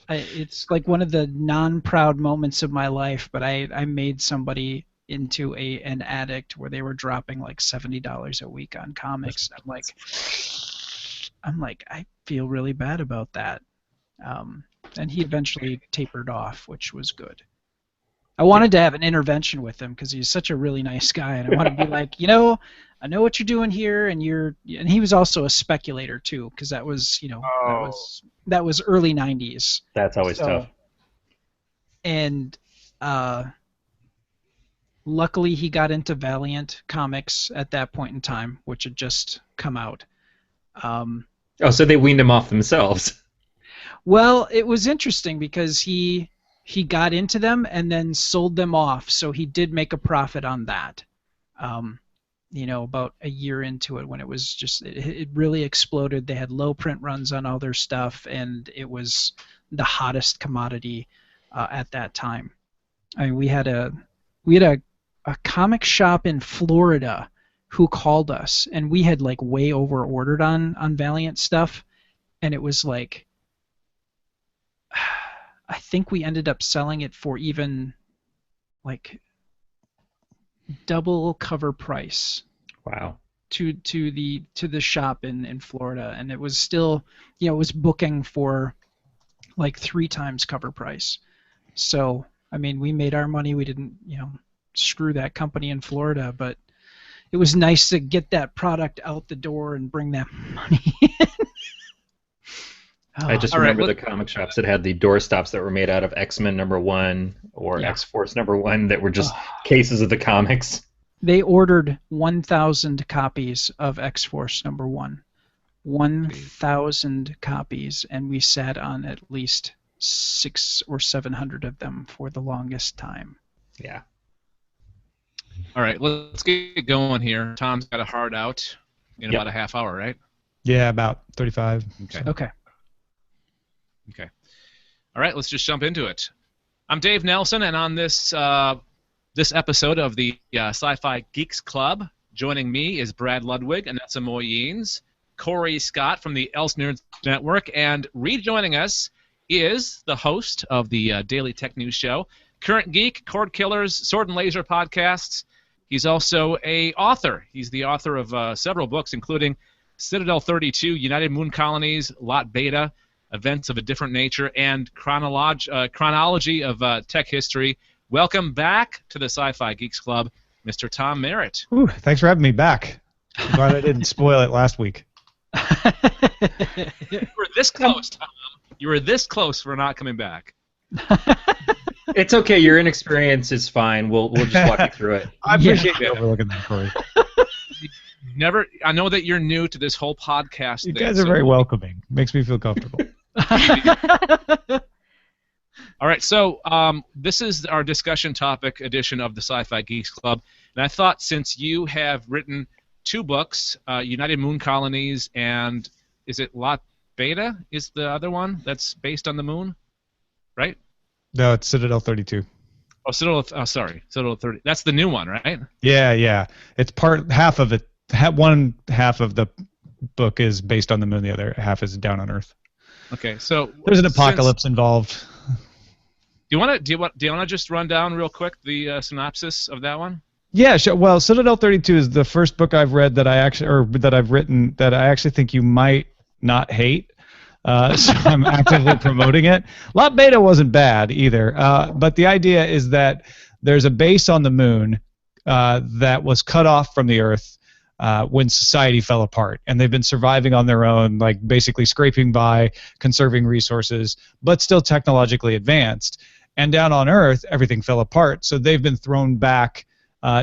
it's like one of the non-proud moments of my life, but I made somebody into an addict where they were dropping like $70 a week on comics. I'm like, I feel really bad about that. And he eventually tapered off, which was good. I wanted to have an intervention with him because he's such a really nice guy, and I want to be like, I know what you're doing here, and he was also a speculator too, because that was, that was early '90s. That's always tough. And luckily, he got into Valiant Comics at that point in time, which had just come out. So they weaned him off themselves. Well, it was interesting because he got into them and then sold them off, so he did make a profit on that. About a year into it, when it was just it really exploded. They had low print runs on all their stuff, and it was the hottest commodity at that time. I mean, we had a comic shop in Florida who called us, and we had like way over ordered on Valiant stuff, and it was like, I think we ended up selling it for even like double cover price. Wow. To the shop in Florida, and it was still, it was booking for like 3 times cover price. So I mean, we made our money. We didn't, screw that company in Florida, but it was nice to get that product out the door and bring that money in. I just remember the comic shops that had the doorstops that were made out of X-Men #1 or X-Force #1 that were just cases of the comics. They ordered 1,000 copies of X-Force #1. 1,000 copies, and we sat on at least 600 or 700 of them for the longest time. Yeah. All right, let's get going here. Tom's got a hard out in about a half hour, right? Yeah, about 35. Okay. All right, let's just jump into it. I'm Dave Nelson, and on this this episode of the Sci-Fi Geeks Club, joining me is Brad Ludwig, Anessa Moyens, Corey Scott from the Else Nerds Network, and rejoining us is the host of the Daily Tech News Show, Current Geek, CordKillers, Sword and Laser podcasts. He's also an author. He's the author of several books, including Citadel 32, United Moon Colonies, Lot Beta, Events of a Different Nature, and Chronology of Tech History. Welcome back to the Sci-Fi Geeks Club, Mr. Tom Merritt. Ooh, thanks for having me back. I'm glad I didn't spoil it last week. You were this close, Tom. You were this close for not coming back. It's okay. Your inexperience is fine. We'll just walk you through it. I appreciate you overlooking that, Corey. I know that you're new to this whole podcast. You guys are very welcoming. Makes me feel comfortable. All right, so this is our discussion topic edition of the Sci-Fi Geeks Club, and I thought since you have written 2 books, United Moon Colonies and is it Lot Beta is the other one that's based on the moon, right? No, it's Citadel 32. Oh, Citadel 30. That's the new one, right? Yeah. It's half of it. One half of the book is based on the moon. The other half is down on Earth. Okay, so there's an apocalypse involved. Do you want to just run down real quick the synopsis of that one? Yeah, sure. Well, Citadel 32 is the first book I've read that I've written that I actually think you might not hate. So I'm actively promoting it. Lot Beta wasn't bad either, but the idea is that there's a base on the moon that was cut off from the Earth when society fell apart, and they've been surviving on their own, like basically scraping by, conserving resources, but still technologically advanced. And down on Earth, everything fell apart, so they've been thrown back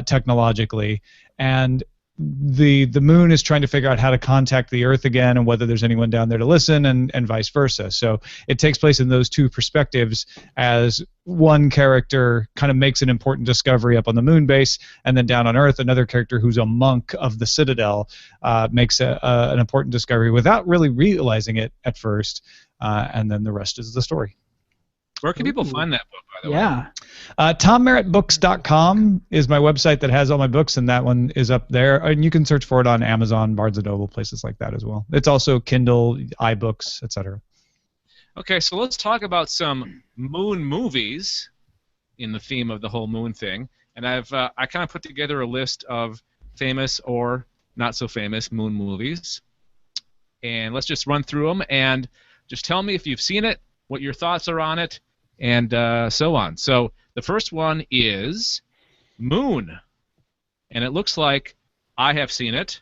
technologically, and the moon is trying to figure out how to contact the Earth again and whether there's anyone down there to listen, and vice versa. So it takes place in those two perspectives as one character kind of makes an important discovery up on the moon base, and then down on Earth, another character who's a monk of the Citadel makes an important discovery without really realizing it at first, and then the rest is the story. Where can people find that book, by the way? Yeah. TomMerrittBooks.com is my website that has all my books, and that one is up there. And you can search for it on Amazon, Barnes & Noble, places like that as well. It's also Kindle, iBooks, etc. Okay, so let's talk about some moon movies in the theme of the whole moon thing. And I kind of put together a list of famous or not so famous moon movies. And let's just run through them and just tell me if you've seen it, what your thoughts are on it, and so on. So the first one is Moon. And it looks like I have seen it,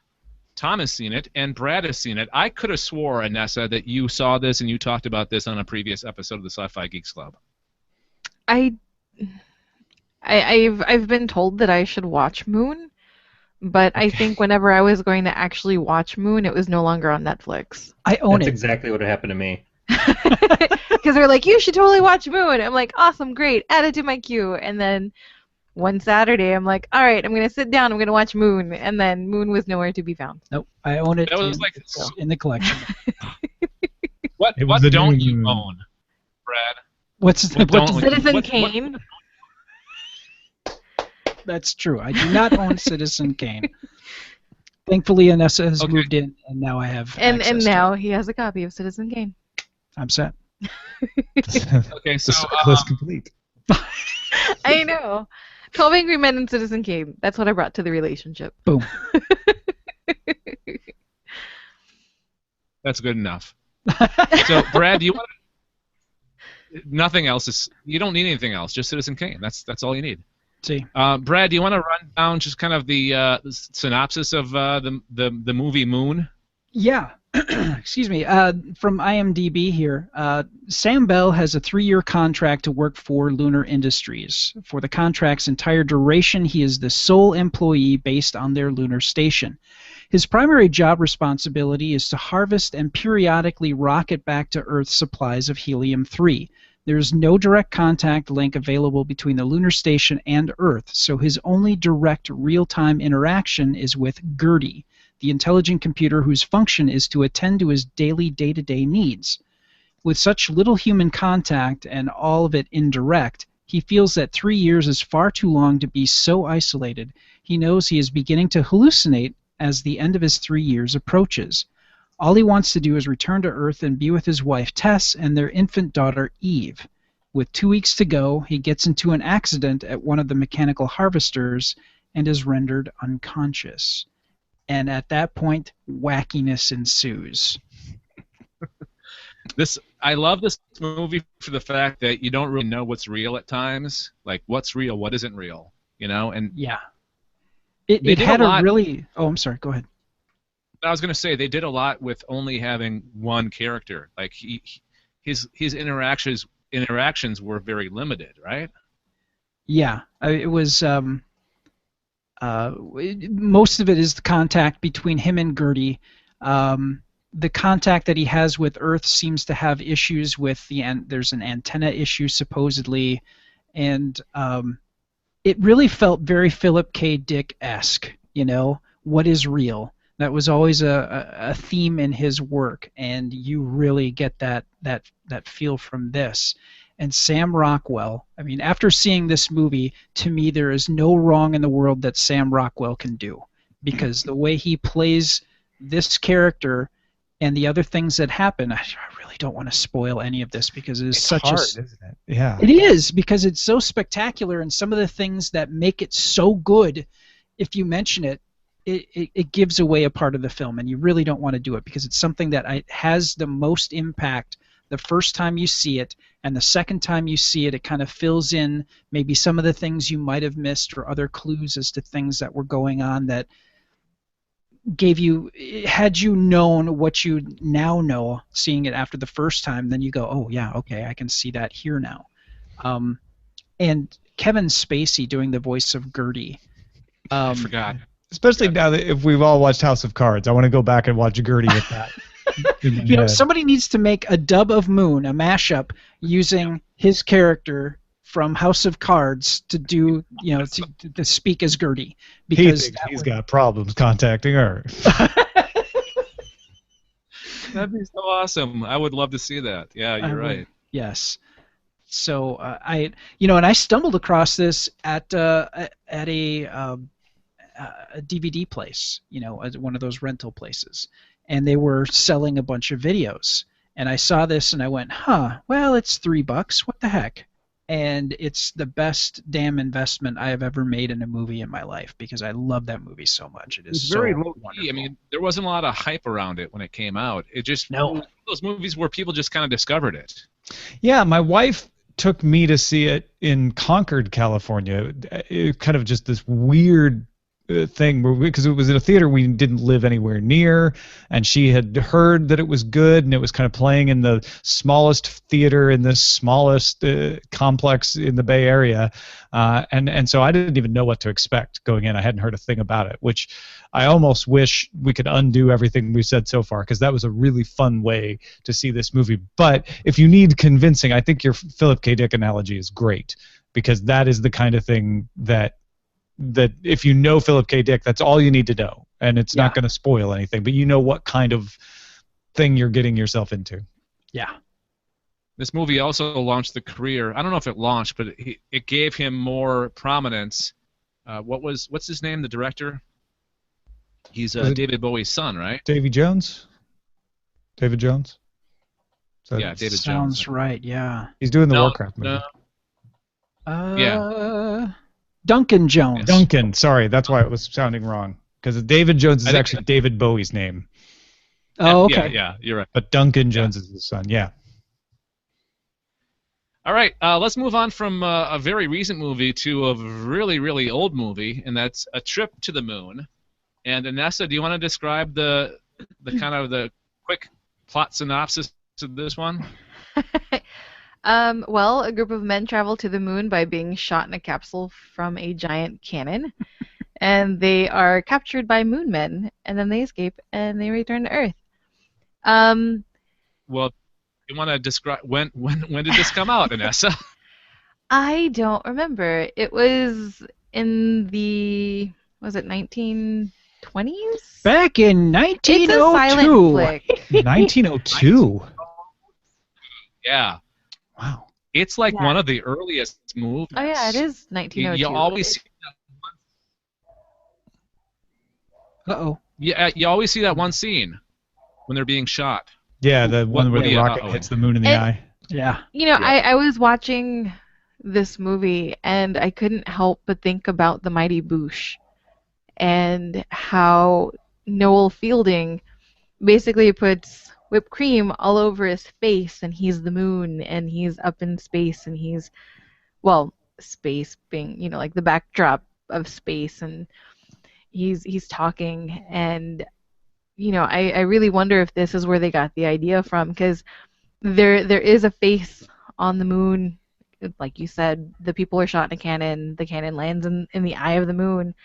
Tom has seen it, and Brad has seen it. I could have swore, Anessa, that you saw this and you talked about this on a previous episode of the Sci-Fi Geeks Club. I've been told that I should watch Moon, but I think whenever I was going to actually watch Moon, it was no longer on Netflix. I own That's it. exactly what happened to me. Because they're like, you should totally watch Moon. I'm like, awesome, great, add it to my queue. And then one Saturday, I'm like, all right, I'm going to sit down, I'm going to watch Moon. And then Moon was nowhere to be found. Nope, I own it That was like in the collection. What don't you own, Brad? What Citizen Kane. That's true. I do not own Citizen Kane. Thankfully, Anessa has moved in, and now I have And access now to it. he has a copy of Citizen Kane. I'm set. Okay, so The circle is complete. I know. 12 Angry Men and Citizen Kane. That's what I brought to the relationship. Boom. that's good enough. So, Brad, you want nothing else is you don't need anything else, just Citizen Kane. That's all you need. See. Brad, do you want to run down just kind of the synopsis of the movie Moon? Yeah. Excuse me. From IMDb here, Sam Bell has a 3-year contract to work for Lunar Industries. For the contract's entire duration, he is the sole employee based on their lunar station. His primary job responsibility is to harvest and periodically rocket back to Earth supplies of helium-3. There is no direct contact link available between the lunar station and Earth, so his only direct real-time interaction is with Gertie, the intelligent computer whose function is to attend to his daily day-to-day needs. With such little human contact and all of it indirect, he feels that 3 years is far too long to be so isolated. He knows he is beginning to hallucinate as the end of his 3 years approaches. All he wants to do is return to Earth and be with his wife Tess and their infant daughter Eve. With 2 weeks to go, he gets into an accident at one of the mechanical harvesters and is rendered unconscious. And at that point, wackiness ensues. I love this movie for the fact that you don't really know what's real at times. Like, what's real, what isn't real, you know? And yeah. It had a really... Oh, I'm sorry. Go ahead. I was going to say, they did a lot with only having one character. Like, his interactions were very limited, right? Yeah. It was... most of it is the contact between him and Gertie. The contact that he has with Earth seems to have issues with there's an antenna issue supposedly, and it really felt very Philip K. Dick-esque. You know, what is real? That was always a theme in his work, and you really get that feel from this. And Sam Rockwell, I mean, after seeing this movie, to me there is no wrong in the world that Sam Rockwell can do, because the way he plays this character and the other things that happen, I really don't want to spoil any of this because it's such hard, isn't it? Yeah. It is, because it's so spectacular, and some of the things that make it so good, if you mention it, it gives away a part of the film, and you really don't want to do it because it's something that has the most impact the first time you see it, and the second time you see it, it kind of fills in maybe some of the things you might have missed or other clues as to things that were going on that gave you, had you known what you now know, seeing it after the first time, then you go, oh yeah, okay, I can see that here now. And Kevin Spacey doing the voice of Gertie. I forgot. Especially now that if we've all watched House of Cards, I want to go back and watch Gertie with that. Somebody needs to make a dub of Moon, a mashup using his character from House of Cards to do, to speak as Gertie, because he's got problems contacting her. That'd be so awesome. I would love to see that. Yeah, you're right. Yes. So and I stumbled across this at a DVD place, one of those rental places, and they were selling a bunch of videos. And I saw this and I went, well, it's $3. What the heck? And it's the best damn investment I have ever made in a movie in my life, because I love that movie so much. It is very so low key. I mean, there wasn't a lot of hype around it when it came out. It just one of those movies where people just kind of discovered it. Yeah, my wife took me to see it in Concord, California. It kind of just this weird thing, because it was in a theater we didn't live anywhere near, and she had heard that it was good, and it was kind of playing in the smallest theater in the smallest complex in the Bay Area, and so I didn't even know what to expect going in. I hadn't heard a thing about it, which I almost wish we could undo everything we've said so far, because that was a really fun way to see this movie. But if you need convincing, I think your Philip K. Dick analogy is great, because that is the kind of thing that if you know Philip K. Dick, that's all you need to know, and it's not going to spoil anything, but you know what kind of thing you're getting yourself into. Yeah. This movie also launched the career. I don't know if it launched, but it gave him more prominence. What's his name? The director? He's David Bowie's son, right? Davy Jones. David Jones. Yeah, David Jones. Sounds right. Yeah. He's doing the Warcraft movie. Yeah. Duncan Jones. Duncan, sorry, that's why it was sounding wrong. Because David Jones is actually David Bowie's name. Oh, okay. Yeah, you're right. But Duncan Jones is his son, yeah. All right, let's move on from a very recent movie to a really, really old movie, and that's A Trip to the Moon. And Anessa, do you want to describe the kind of the quick plot synopsis of this one? Well, a group of men travel to the moon by being shot in a capsule from a giant cannon, and they are captured by moon men, and then they escape and they return to Earth. Well, you want to describe when did this come out, Anessa? I don't remember. It was in the 1920s? Back in 1902. It's a silent flick. 1902. Yeah. Wow. It's like one of the earliest movies. Oh yeah, it is 1902. You always see that. Uh-oh. Yeah, you always see that one scene when they're being shot. Yeah, the one where the rocket hits the moon in the eye. Yeah. I was watching this movie and I couldn't help but think about The Mighty Boosh and how Noel Fielding basically puts whipped cream all over his face, and he's the moon, and he's up in space, and he's, well, space being, like the backdrop of space, and he's talking, and, I really wonder if this is where they got the idea from, because there is a face on the moon, like you said, the people are shot in a cannon, the cannon lands in the eye of the moon.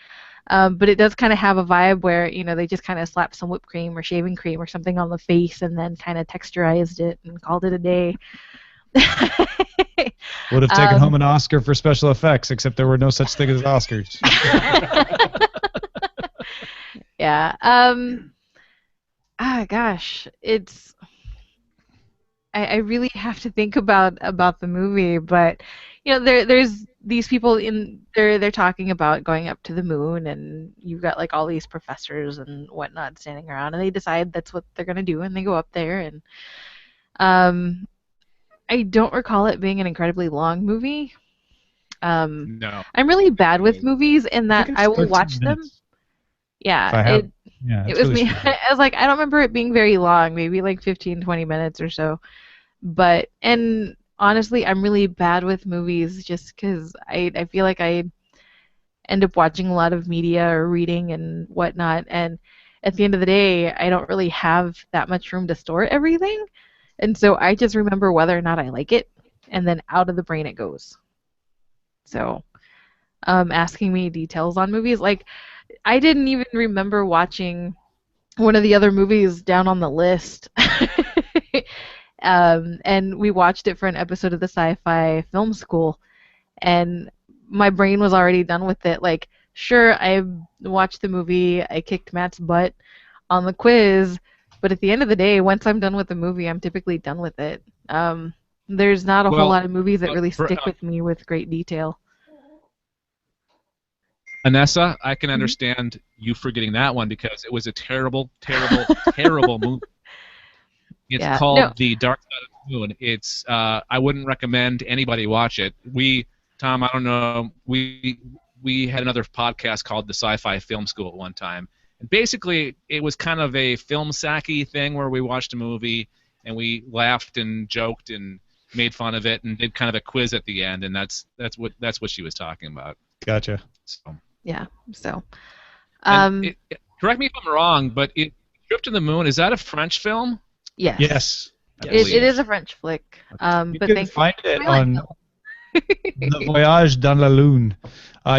But it does kind of have a vibe where, they just kind of slapped some whipped cream or shaving cream or something on the face and then kind of texturized it and called it a day. Would have taken home an Oscar for special effects, except there were no such thing as Oscars. Yeah. Gosh, it's... I really have to think about the movie, but there's these people they're talking about going up to the moon, and you've got like all these professors and whatnot standing around, and they decide that's what they're gonna do, and they go up there, and I don't recall it being an incredibly long movie. No. I'm really bad with movies in that I will watch them. Yeah, it was me. I was like, I don't remember it being very long, maybe like 15-20 minutes or so. And honestly, I'm really bad with movies just because I feel like I end up watching a lot of media or reading and whatnot, and at the end of the day, I don't really have that much room to store everything, and so I just remember whether or not I like it, and then out of the brain it goes. So, asking me details on movies, like, I didn't even remember watching one of the other movies down on the list. And we watched it for an episode of the Sci-Fi Film School, and my brain was already done with it. Like, sure, I watched the movie, I kicked Matt's butt on the quiz, but at the end of the day, once I'm done with the movie, I'm typically done with it. There's not a whole lot of movies that really stick with me with great detail. Anessa, I can understand you forgetting that one because it was a terrible, terrible, terrible movie. It's called The Dark Side of the Moon. It's I wouldn't recommend anybody watch it. Tom, I don't know, we had another podcast called the Sci-Fi Film School at one time. And basically, it was kind of a film sacky thing where we watched a movie and we laughed and joked and made fun of it and did kind of a quiz at the end, and that's what she was talking about. Gotcha. So. Yeah. So. Correct me if I'm wrong, but Trip to the Moon, is that a French film? Yes. Yes. It is a French flick. You can find it on Le Voyage dans la Lune.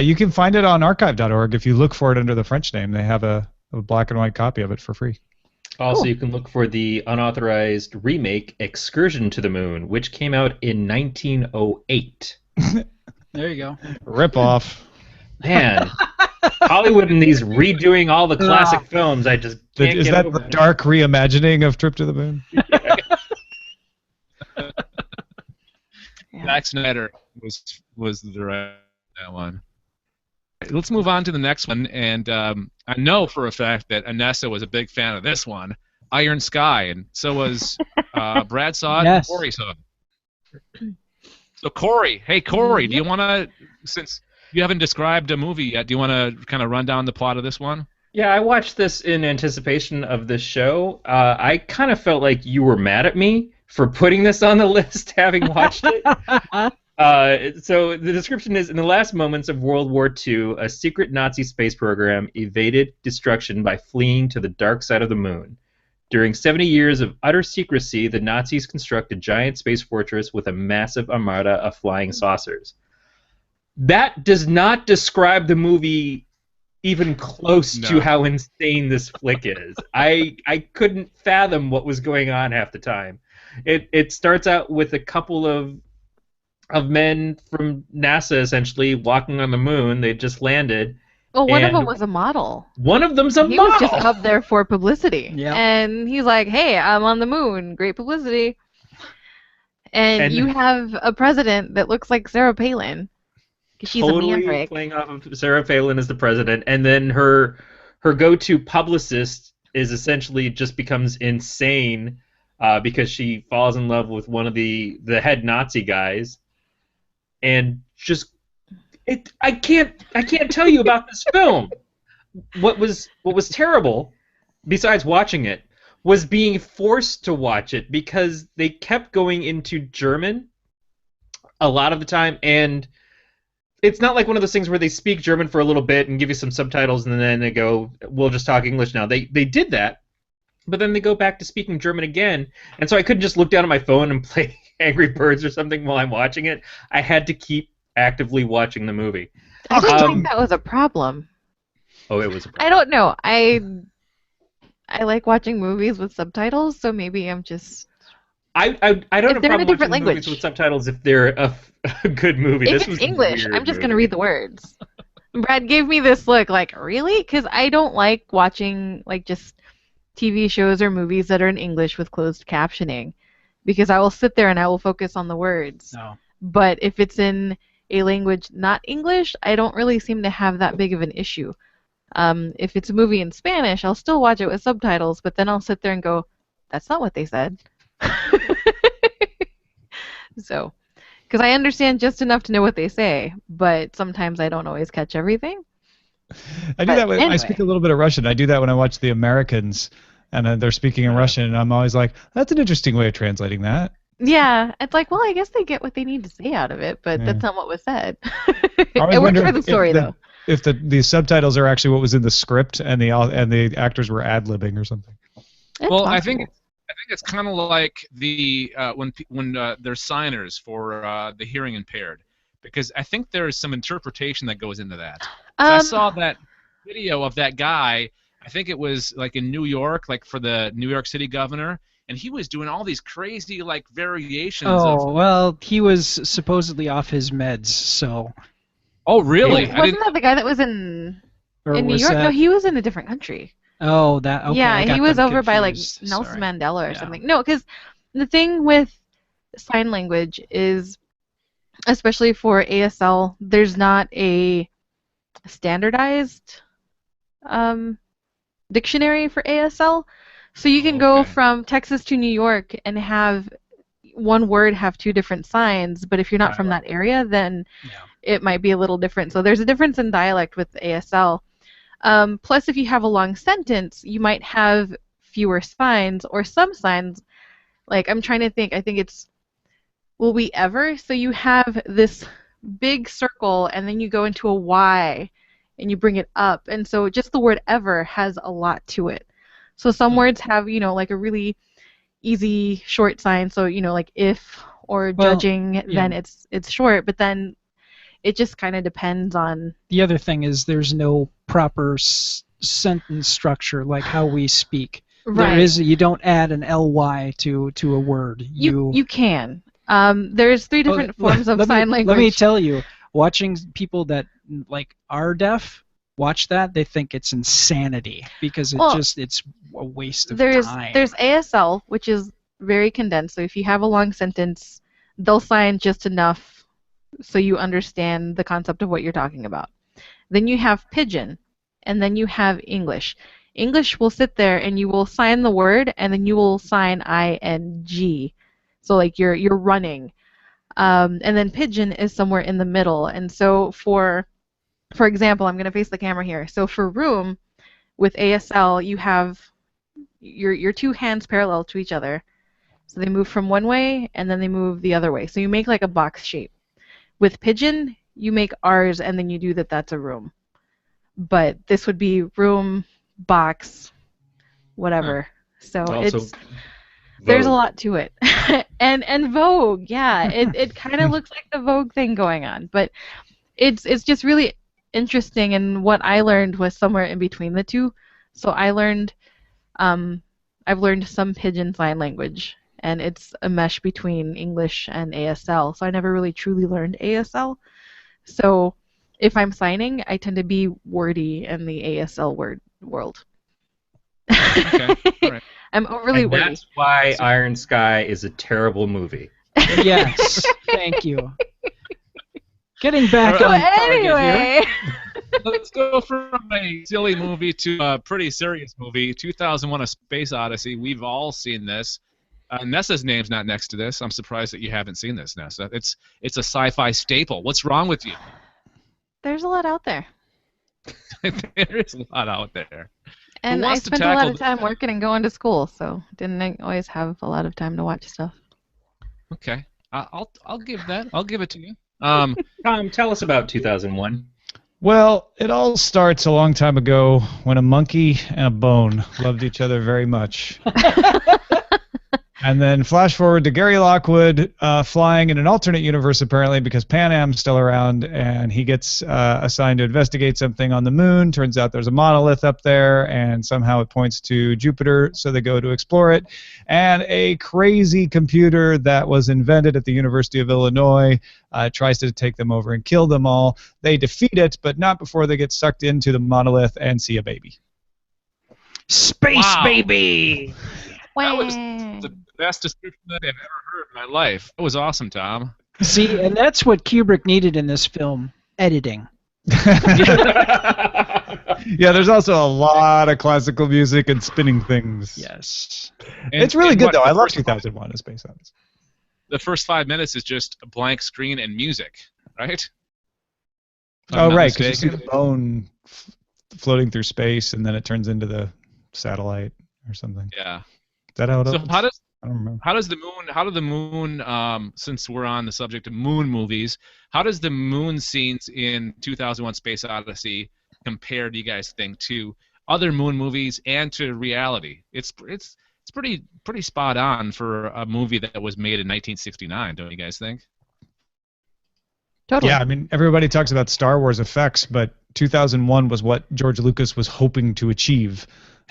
You can find it on archive.org. If you look for it under the French name, they have a black and white copy of it for free. Also, you can look for the unauthorized remake Excursion to the Moon, which came out in 1908. There you go. Rip off. Man, Hollywood and these redoing all the classic films, I just can't Is get that over the dark reimagining of Trip to the Moon? Zack Snyder was the director of that one. Let's move on to the next one, and I know for a fact that Anessa was a big fan of this one, Iron Sky, and so was Brad saw it and Corey saw it. So Corey, do you want to, since you haven't described a movie yet, do you want to kind of run down the plot of this one? Yeah, I watched this in anticipation of this show. I kind of felt like you were mad at me for putting this on the list, having watched it. So the description is, in the last moments of World War II, a secret Nazi space program evaded destruction by fleeing to the dark side of the moon. During 70 years of utter secrecy, the Nazis construct a giant space fortress with a massive armada of flying saucers. That does not describe the movie even close to how insane this flick is. I couldn't fathom what was going on half the time. It starts out with a couple of men from NASA essentially walking on the moon. They just landed. Well, one of them was a model. One of them's a model. He was just up there for publicity. Yeah. And he's like, "Hey, I'm on the moon. Great publicity." And you have a president that looks like Sarah Palin. She's totally a mandrake. Playing off of Sarah Palin as the president, and then her go-to publicist is essentially just becomes insane because she falls in love with one of the head Nazi guys, and just I can't tell you about this film. What was terrible, besides watching it, was being forced to watch it because they kept going into German a lot of the time, and it's not like one of those things where they speak German for a little bit and give you some subtitles and then they go, we'll just talk English now. They did that, but then they go back to speaking German again, and so I couldn't just look down at my phone and play Angry Birds or something while I'm watching it. I had to keep actively watching the movie. I didn't think that was a problem. Oh, it was a problem. I don't know. I like watching movies with subtitles, so maybe I'm just... I don't have a problem watching movies with subtitles if they're a good movie. If it's English, I'm just going to read the words. Brad gave me this look like, really? Because I don't like watching like just TV shows or movies that are in English with closed captioning, because I will sit there and I will focus on the words. No. But if it's in a language not English, I don't really seem to have that big of an issue. If it's a movie in Spanish, I'll still watch it with subtitles, but then I'll sit there and go, that's not what they said. So, because I understand just enough to know what they say, but sometimes I don't always catch everything. I do that when I speak a little bit of Russian. I do that when I watch The Americans, and they're speaking in Russian, and I'm always like, that's an interesting way of translating that. Yeah, it's like, well, I guess they get what they need to say out of it, but that's not what was said. It works for the story, though. If the subtitles are actually what was in the script, and the actors were ad-libbing or something. Well, I think it's kind of like the when there's signers for the hearing impaired, because I think there is some interpretation that goes into that. I saw that video of that guy. I think it was like in New York, like for the New York City governor, and he was doing all these crazy like variations Oh, of. well, he was supposedly off his meds, so. Oh, really? Wasn't that the guy that was in Or New was York? that? No, he was in a different country. Oh, that. Okay, Yeah, I got he was them over by like confused. Nelson Sorry. Mandela or Yeah. something. No, because the thing with sign language is, especially for ASL, there's not a standardized dictionary for ASL. So you can go Okay. from Texas to New York and have one word have two different signs, but if you're not from that area, then it might be a little different. So there's a difference in dialect with ASL. Plus, if you have a long sentence, you might have fewer signs or some signs. Like, I'm trying to think, I think it's will we ever? So you have this big circle, and then you go into a Y, and you bring it up. And so just the word ever has a lot to it. So some words have, like a really easy short sign. So, like if or judging, then it's short. But then it just kind of depends on. The other thing is there's no proper sentence structure like how we speak. Right. There is. You don't add an ly to a word. You can. There's 3 different forms of sign language. Let me tell you, watching people that like are deaf watch that, they think it's insanity because it's a waste of time. There's ASL, which is very condensed. So if you have a long sentence, they'll sign just enough so you understand the concept of what you're talking about. Then you have Pidgin, and then you have English. English will sit there and you will sign the word, and then you will sign ing. So like you're running. And then Pidgin is somewhere in the middle. And so for example, I'm going to face the camera here. So for room, with ASL, you have your 2 hands parallel to each other. So they move from one way, and then they move the other way. So you make like a box shape. With Pidgin, you make R's, and then you do that's a room. But this would be room, box, whatever. So there's a lot to it. and Vogue, yeah. It kind of looks like the Vogue thing going on. But it's just really interesting, and what I learned was somewhere in between the two. So I've learned some Pidgin sign language, and it's a mesh between English and ASL. So I never really truly learned ASL. So if I'm signing, I tend to be wordy in the ASL world. Okay. All right. I'm overly wordy. That's why Iron Sky is a terrible movie. Yes, thank you. Getting back on target here. Let's go from a silly movie to a pretty serious movie. 2001: A Space Odyssey. We've all seen this. Nessa's name's not next to this. I'm surprised that you haven't seen this, Nessa. It's a sci-fi staple. What's wrong with you? There's a lot out there. There is a lot out there. And I spent a lot of time working and going to school, so didn't always have a lot of time to watch stuff. Okay, I'll give that. I'll give it to you. Tom, tell us about 2001. Well, it all starts a long time ago when a monkey and a bone loved each other very much. And then flash forward to Gary Lockwood flying in an alternate universe, apparently, because Pan Am's still around, and he gets assigned to investigate something on the moon. Turns out there's a monolith up there, and somehow it points to Jupiter, so they go to explore it. And a crazy computer that was invented at the University of Illinois tries to take them over and kill them all. They defeat it, but not before they get sucked into the monolith and see a baby. Space baby! That was the best description that I've ever heard in my life. That was awesome, Tom. See, and that's what Kubrick needed in this film, editing. Yeah, there's also a lot of classical music and spinning things. Yes. It's really good, though. I love 2001: A Space Odyssey. The first 5 minutes is just a blank screen and music, right? Oh, right, because you see the bone floating through space, and then it turns into the satellite or something. Yeah. Is that how it So opens? I don't remember. How do the moon, since we're on the subject of moon movies, how does the moon scenes in 2001: Space Odyssey compare, do you guys think, to other moon movies and to reality? It's pretty spot on for a movie that was made in 1969, don't you guys think? Totally. Yeah, I mean, everybody talks about Star Wars effects, but 2001 was what George Lucas was hoping to achieve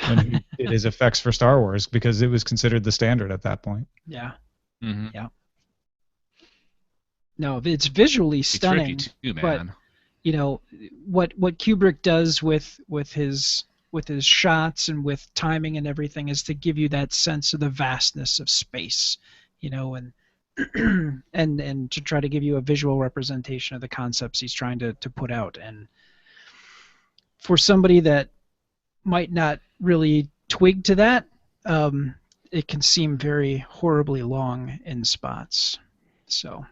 when he did his effects for Star Wars, because it was considered the standard at that point. Yeah. Mm-hmm. Yeah. No, it's visually stunning, It's tricky too, but man. What Kubrick does with his shots and with timing and everything is to give you that sense of the vastness of space, and and to try to give you a visual representation of the concepts he's trying to put out. And for somebody that might not really twig to that, it can seem very horribly long in spots. So.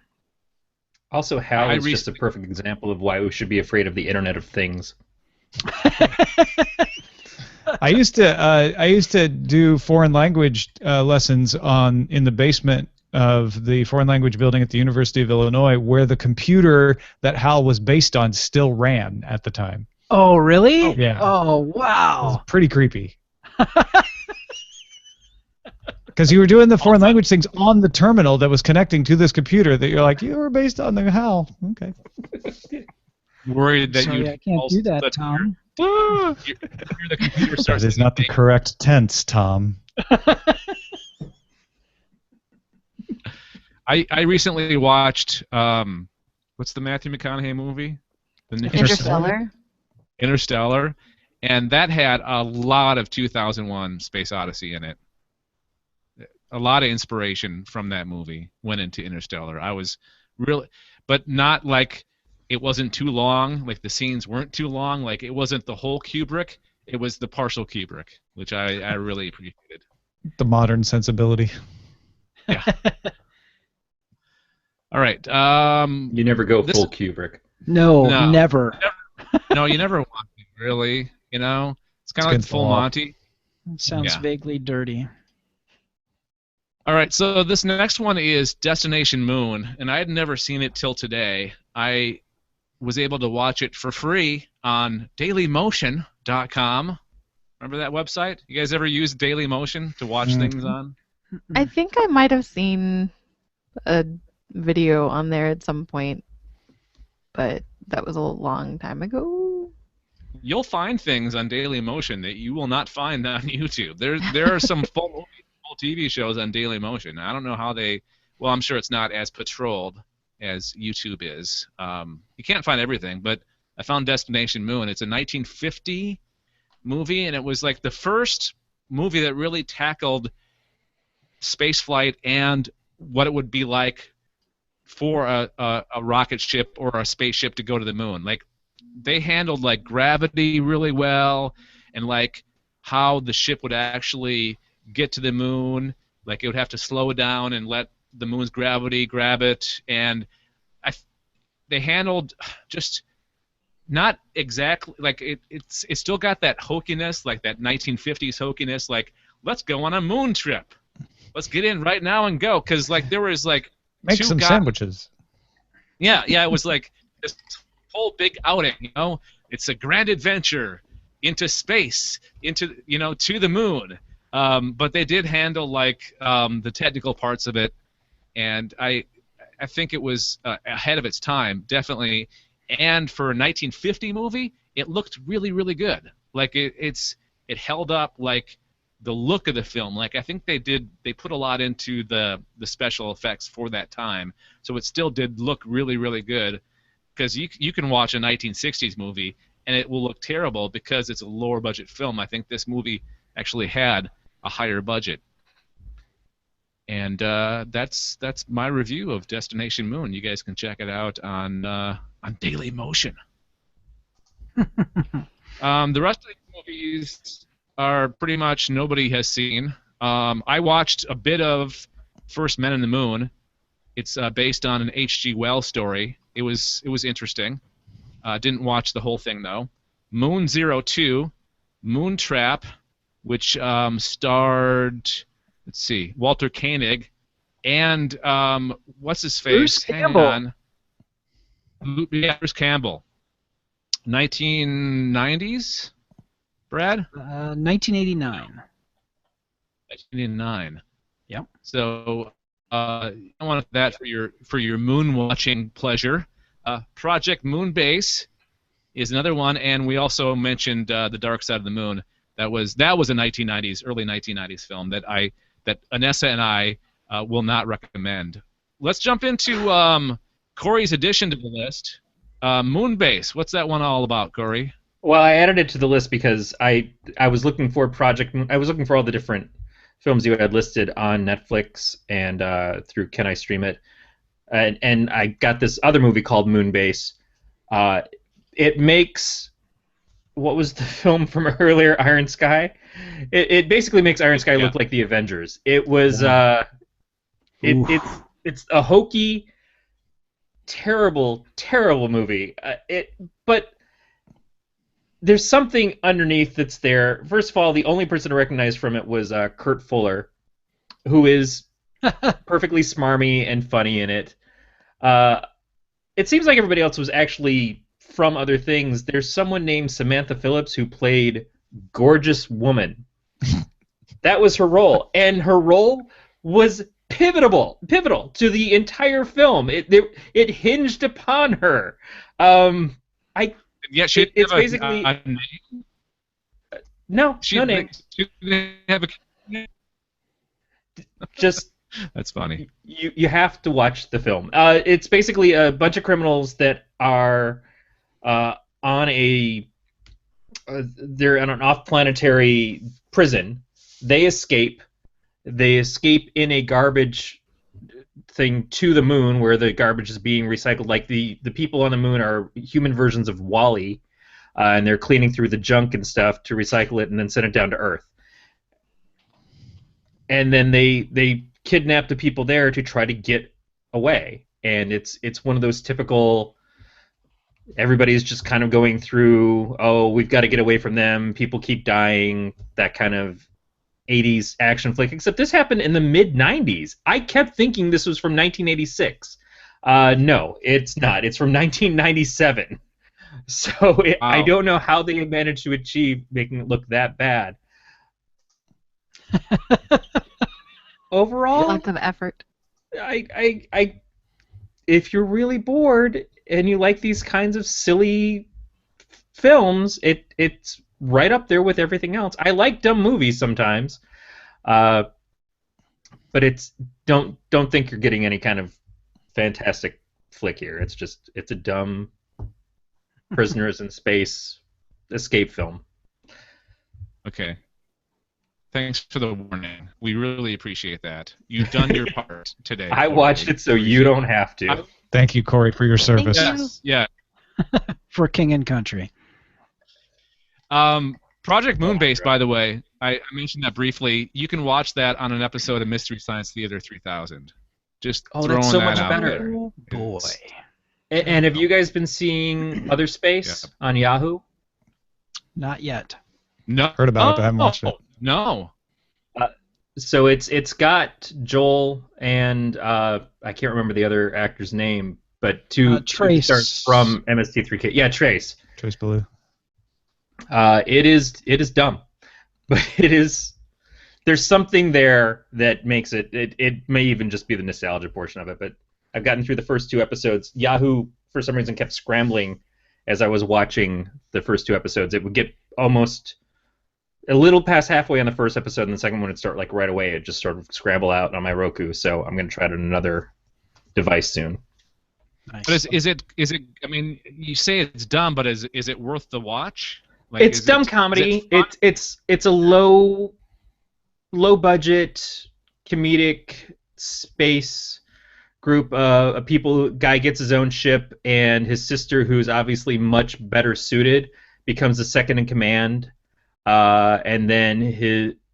Also, HAL is just a perfect example of why we should be afraid of the Internet of Things. I used to do foreign language lessons in the basement of the foreign language building at the University of Illinois, where the computer that HAL was based on still ran at the time. Oh, really? Oh, yeah. Oh, wow. It was pretty creepy. Because you were doing the foreign language things on the terminal that was connecting to this computer that you're like, you were based on the HAL. Okay. Worried that Sorry, I can't do that, Tom. The computer starts That is not the correct tense, Tom. I recently watched what's the Matthew McConaughey movie? Interstellar, and that had a lot of 2001 Space Odyssey in it. A lot of inspiration from that movie went into Interstellar. I was really, but not like it wasn't too long, like the scenes weren't too long, like it wasn't the whole Kubrick, it was the partial Kubrick, which I really appreciated. The modern sensibility. Yeah. All right. You never go full Kubrick. No, never. No, you never want to, really. It's kind of like full Monty. It sounds vaguely dirty. All right, so this next one is Destination Moon, and I had never seen it till today. I was able to watch it for free on dailymotion.com. Remember that website? You guys ever use Dailymotion to watch things on? I think I might have seen a video on there at some point, but that was a long time ago. You'll find things on Dailymotion that you will not find on YouTube. There are some full TV shows on Dailymotion. I don't know how they. Well, I'm sure it's not as patrolled as YouTube is. You can't find everything, but I found Destination Moon. It's a 1950 movie, and it was like the first movie that really tackled spaceflight and what it would be like for a rocket ship or a spaceship to go to the moon. Like, they handled like gravity really well, and like how the ship would actually get to the moon. Like, it would have to slow down and let the moon's gravity grab it, and they handled just not exactly like it's still got that hokiness, like that 1950s hokiness, like, let's go on a moon trip, let's get in right now and go, because like there was like make some sandwiches. Yeah, it was like this whole big outing, it's a grand adventure into space, into to the moon. But they did handle like the technical parts of it, and I think it was ahead of its time, definitely. And for a 1950 movie, it looked really, really good. Like it held up, like the look of the film. Like, I think they put a lot into the special effects for that time, so it still did look really, really good. Because you can watch a 1960s movie and it will look terrible because it's a lower budget film. I think this movie actually had a higher budget. And that's my review of Destination Moon. You guys can check it out on Dailymotion. The rest of the movies are pretty much nobody has seen. I watched a bit of First Men in the Moon. It's based on an H.G. Wells story. It was interesting. Didn't watch the whole thing though. Moon 02, Moontrap, which starred, let's see, Walter Koenig, and what's his face? Bruce Campbell. Hang on. Yeah, Bruce Campbell. 1990s, Brad? 1989. 1989. Yep. So I want that for your moon watching pleasure. Project Moonbase is another one, and we also mentioned The Dark Side of the Moon. That was a 1990s, early 1990s film that Anessa and I will not recommend. Let's jump into Corey's addition to the list. Moonbase. What's that one all about, Corey? Well, I added it to the list because I was looking for all the different films you had listed on Netflix and through Can I Stream It, and I got this other movie called Moonbase. It makes, what was the film from earlier, Iron Sky? It basically makes Iron Sky look like the Avengers. It was it's a hokey, terrible movie. But there's something underneath that's there. First of all, the only person to recognize from it was Kurt Fuller, who is perfectly smarmy and funny in it. It seems like everybody else was actually from other things. There's someone named Samantha Phillips who played Gorgeous Woman. That was her role, and her role was pivotal to the entire film. It hinged upon her. Yeah, she it's basically a name? No name. She didn't have a Just that's funny. You have to watch the film. It's basically a bunch of criminals that are they're on an off-planetary prison. They escape. They escape in a garbage thing to the moon, where the garbage is being recycled. Like the people on the moon are human versions of Wall-E, and they're cleaning through the junk and stuff to recycle it and then send it down to Earth. And then they kidnap the people there to try to get away. And it's one of those typical, everybody's just kind of going through, oh, we've got to get away from them, people keep dying, that kind of 80s action flick, except this happened in the mid-90s. I kept thinking this was from 1986. No, it's not. It's from 1997. So wow. I don't know how they managed to achieve making it look that bad. Overall, lots of effort. I if you're really bored and you like these kinds of silly films, it's right up there with everything else. I like dumb movies sometimes, but don't think you're getting any kind of fantastic flick here. It's a dumb prisoners in space escape film. Okay. Thanks for the warning. We really appreciate that. You've done your part today. I watched it so you don't have to. Thank you, Corey, for your service. Yes. Yeah. For King and Country. Project Moonbase, by the way, I mentioned that briefly. You can watch that on an episode of Mystery Science Theater 3000. Just throwing that's so that much out better. there. Oh, boy. And have you guys been seeing Other Space on Yahoo? Not yet. No. Heard about it, but I haven't watched it. No. So it's got Joel and I can't remember the other actor's name, but two stars from MST3K. Yeah, Trace. Trace Ballou. It is dumb, but there's something there that makes it may even just be the nostalgia portion of it, but I've gotten through the first 2 episodes. Yahoo for some reason kept scrambling as I was watching the first 2 episodes. It would get almost a little past halfway on the first episode, and the second one would start like right away. It just sort of scramble out on my Roku, so I'm going to try it on another device soon. Nice. But is it? I mean, you say it's dumb, but is it worth the watch? Like, it's dumb comedy. It's a low budget comedic space group of people. Guy gets his own ship, and his sister, who's obviously much better suited, becomes the second in command. And then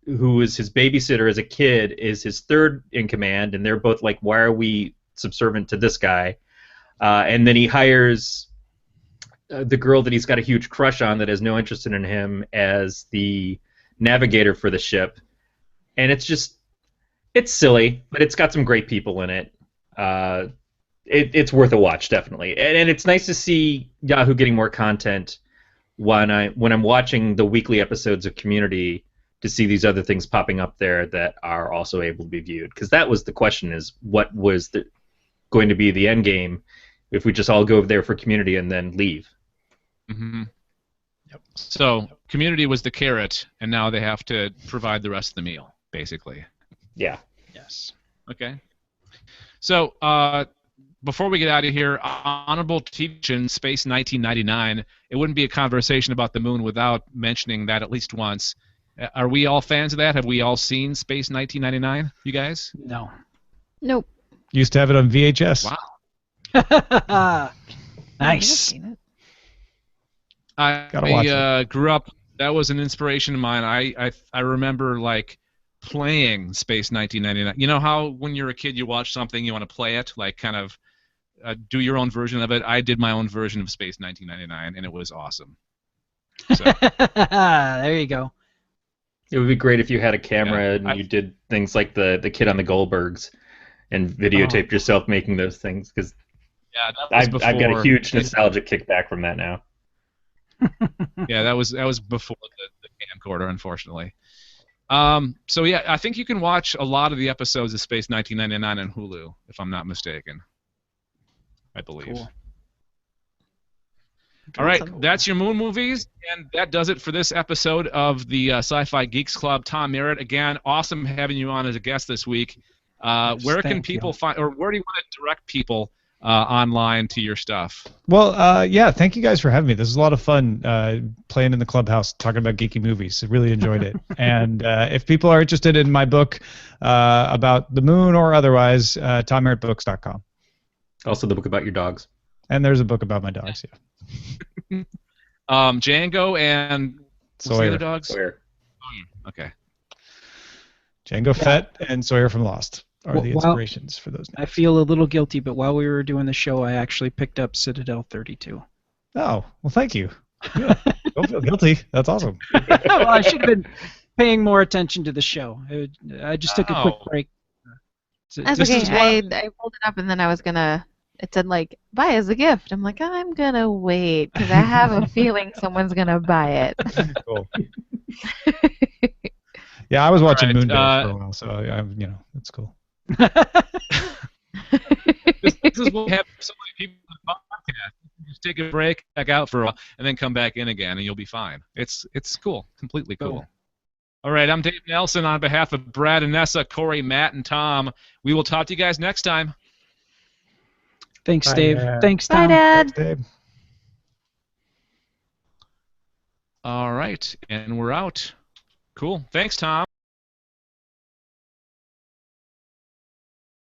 who was his babysitter as a kid is his third in command, and they're both like, why are we subservient to this guy? And then he hires the girl that he's got a huge crush on that has no interest in him as the navigator for the ship. And it's silly, but it's got some great people in it. It's worth a watch, definitely. And it's nice to see Yahoo getting more content when I'm watching the weekly episodes of Community, to see these other things popping up there that are also able to be viewed. Because that was the question, is what was going to be the end game if we just all go there for Community and then leave? Mm-hmm. Yep. So Community was the carrot, and now they have to provide the rest of the meal, basically. Yeah. Yes. Okay. So before we get out of here, honorable teaching Space 1999. It wouldn't be a conversation about the moon without mentioning that at least once. Are we all fans of that? Have we all seen Space 1999? You guys? No. Nope. Used to have it on VHS. Wow. Nice. Gotta watch it. Grew up. That was an inspiration of mine. I remember like playing Space 1999. You know how when you're a kid you watch something you want to play it, like kind of do your own version of it. I did my own version of Space 1999, and it was awesome. So. There you go. It would be great if you had a camera and you did things like the kid on the Goldbergs and videotaped yourself making those things, because I've got a huge nostalgic kickback from that now. Yeah, that was before the camcorder, unfortunately. So yeah, I think you can watch a lot of the episodes of Space 1999 on Hulu, if I'm not mistaken. I believe. Cool. All right, that's your moon movies, and that does it for this episode of the Sci-Fi Geeks Club. Tom Merritt, again, awesome having you on as a guest this week. Where can people find, or where do you want to direct people online to your stuff? Well, yeah, thank you guys for having me. This was a lot of fun playing in the clubhouse, talking about geeky movies. I really enjoyed it. And if people are interested in my book about the moon or otherwise, TomMerrittBooks.com. Also the book about your dogs. And there's a book about my dogs, yeah. Django and Sawyer. What's the other dogs? Sawyer. Okay. Django Fett and Sawyer from Lost are the inspirations for those names. I feel a little guilty, but while we were doing the show, I actually picked up Citadel 32. Oh, well, thank you. Yeah, don't feel guilty. That's awesome. Well, I should have been paying more attention to the show. I just took a quick break. That's okay. I pulled it up and then I was gonna. It said like buy as a gift. I'm like I'm gonna wait because I have a feeling someone's gonna buy it. Cool. Yeah, I was watching Moonbase for a while, so it's cool. This is what we have so many people in the podcast. Just take a break, back out for a while, and then come back in again, and you'll be fine. It's cool, completely cool. All right, I'm Dave Nelson on behalf of Brad and Nessa, Corey, Matt, and Tom. We will talk to you guys next time. Thanks, Dave. Dad. Thanks, Tom. Bye, Dad. Thanks, Dave. All right, and we're out. Cool. Thanks, Tom.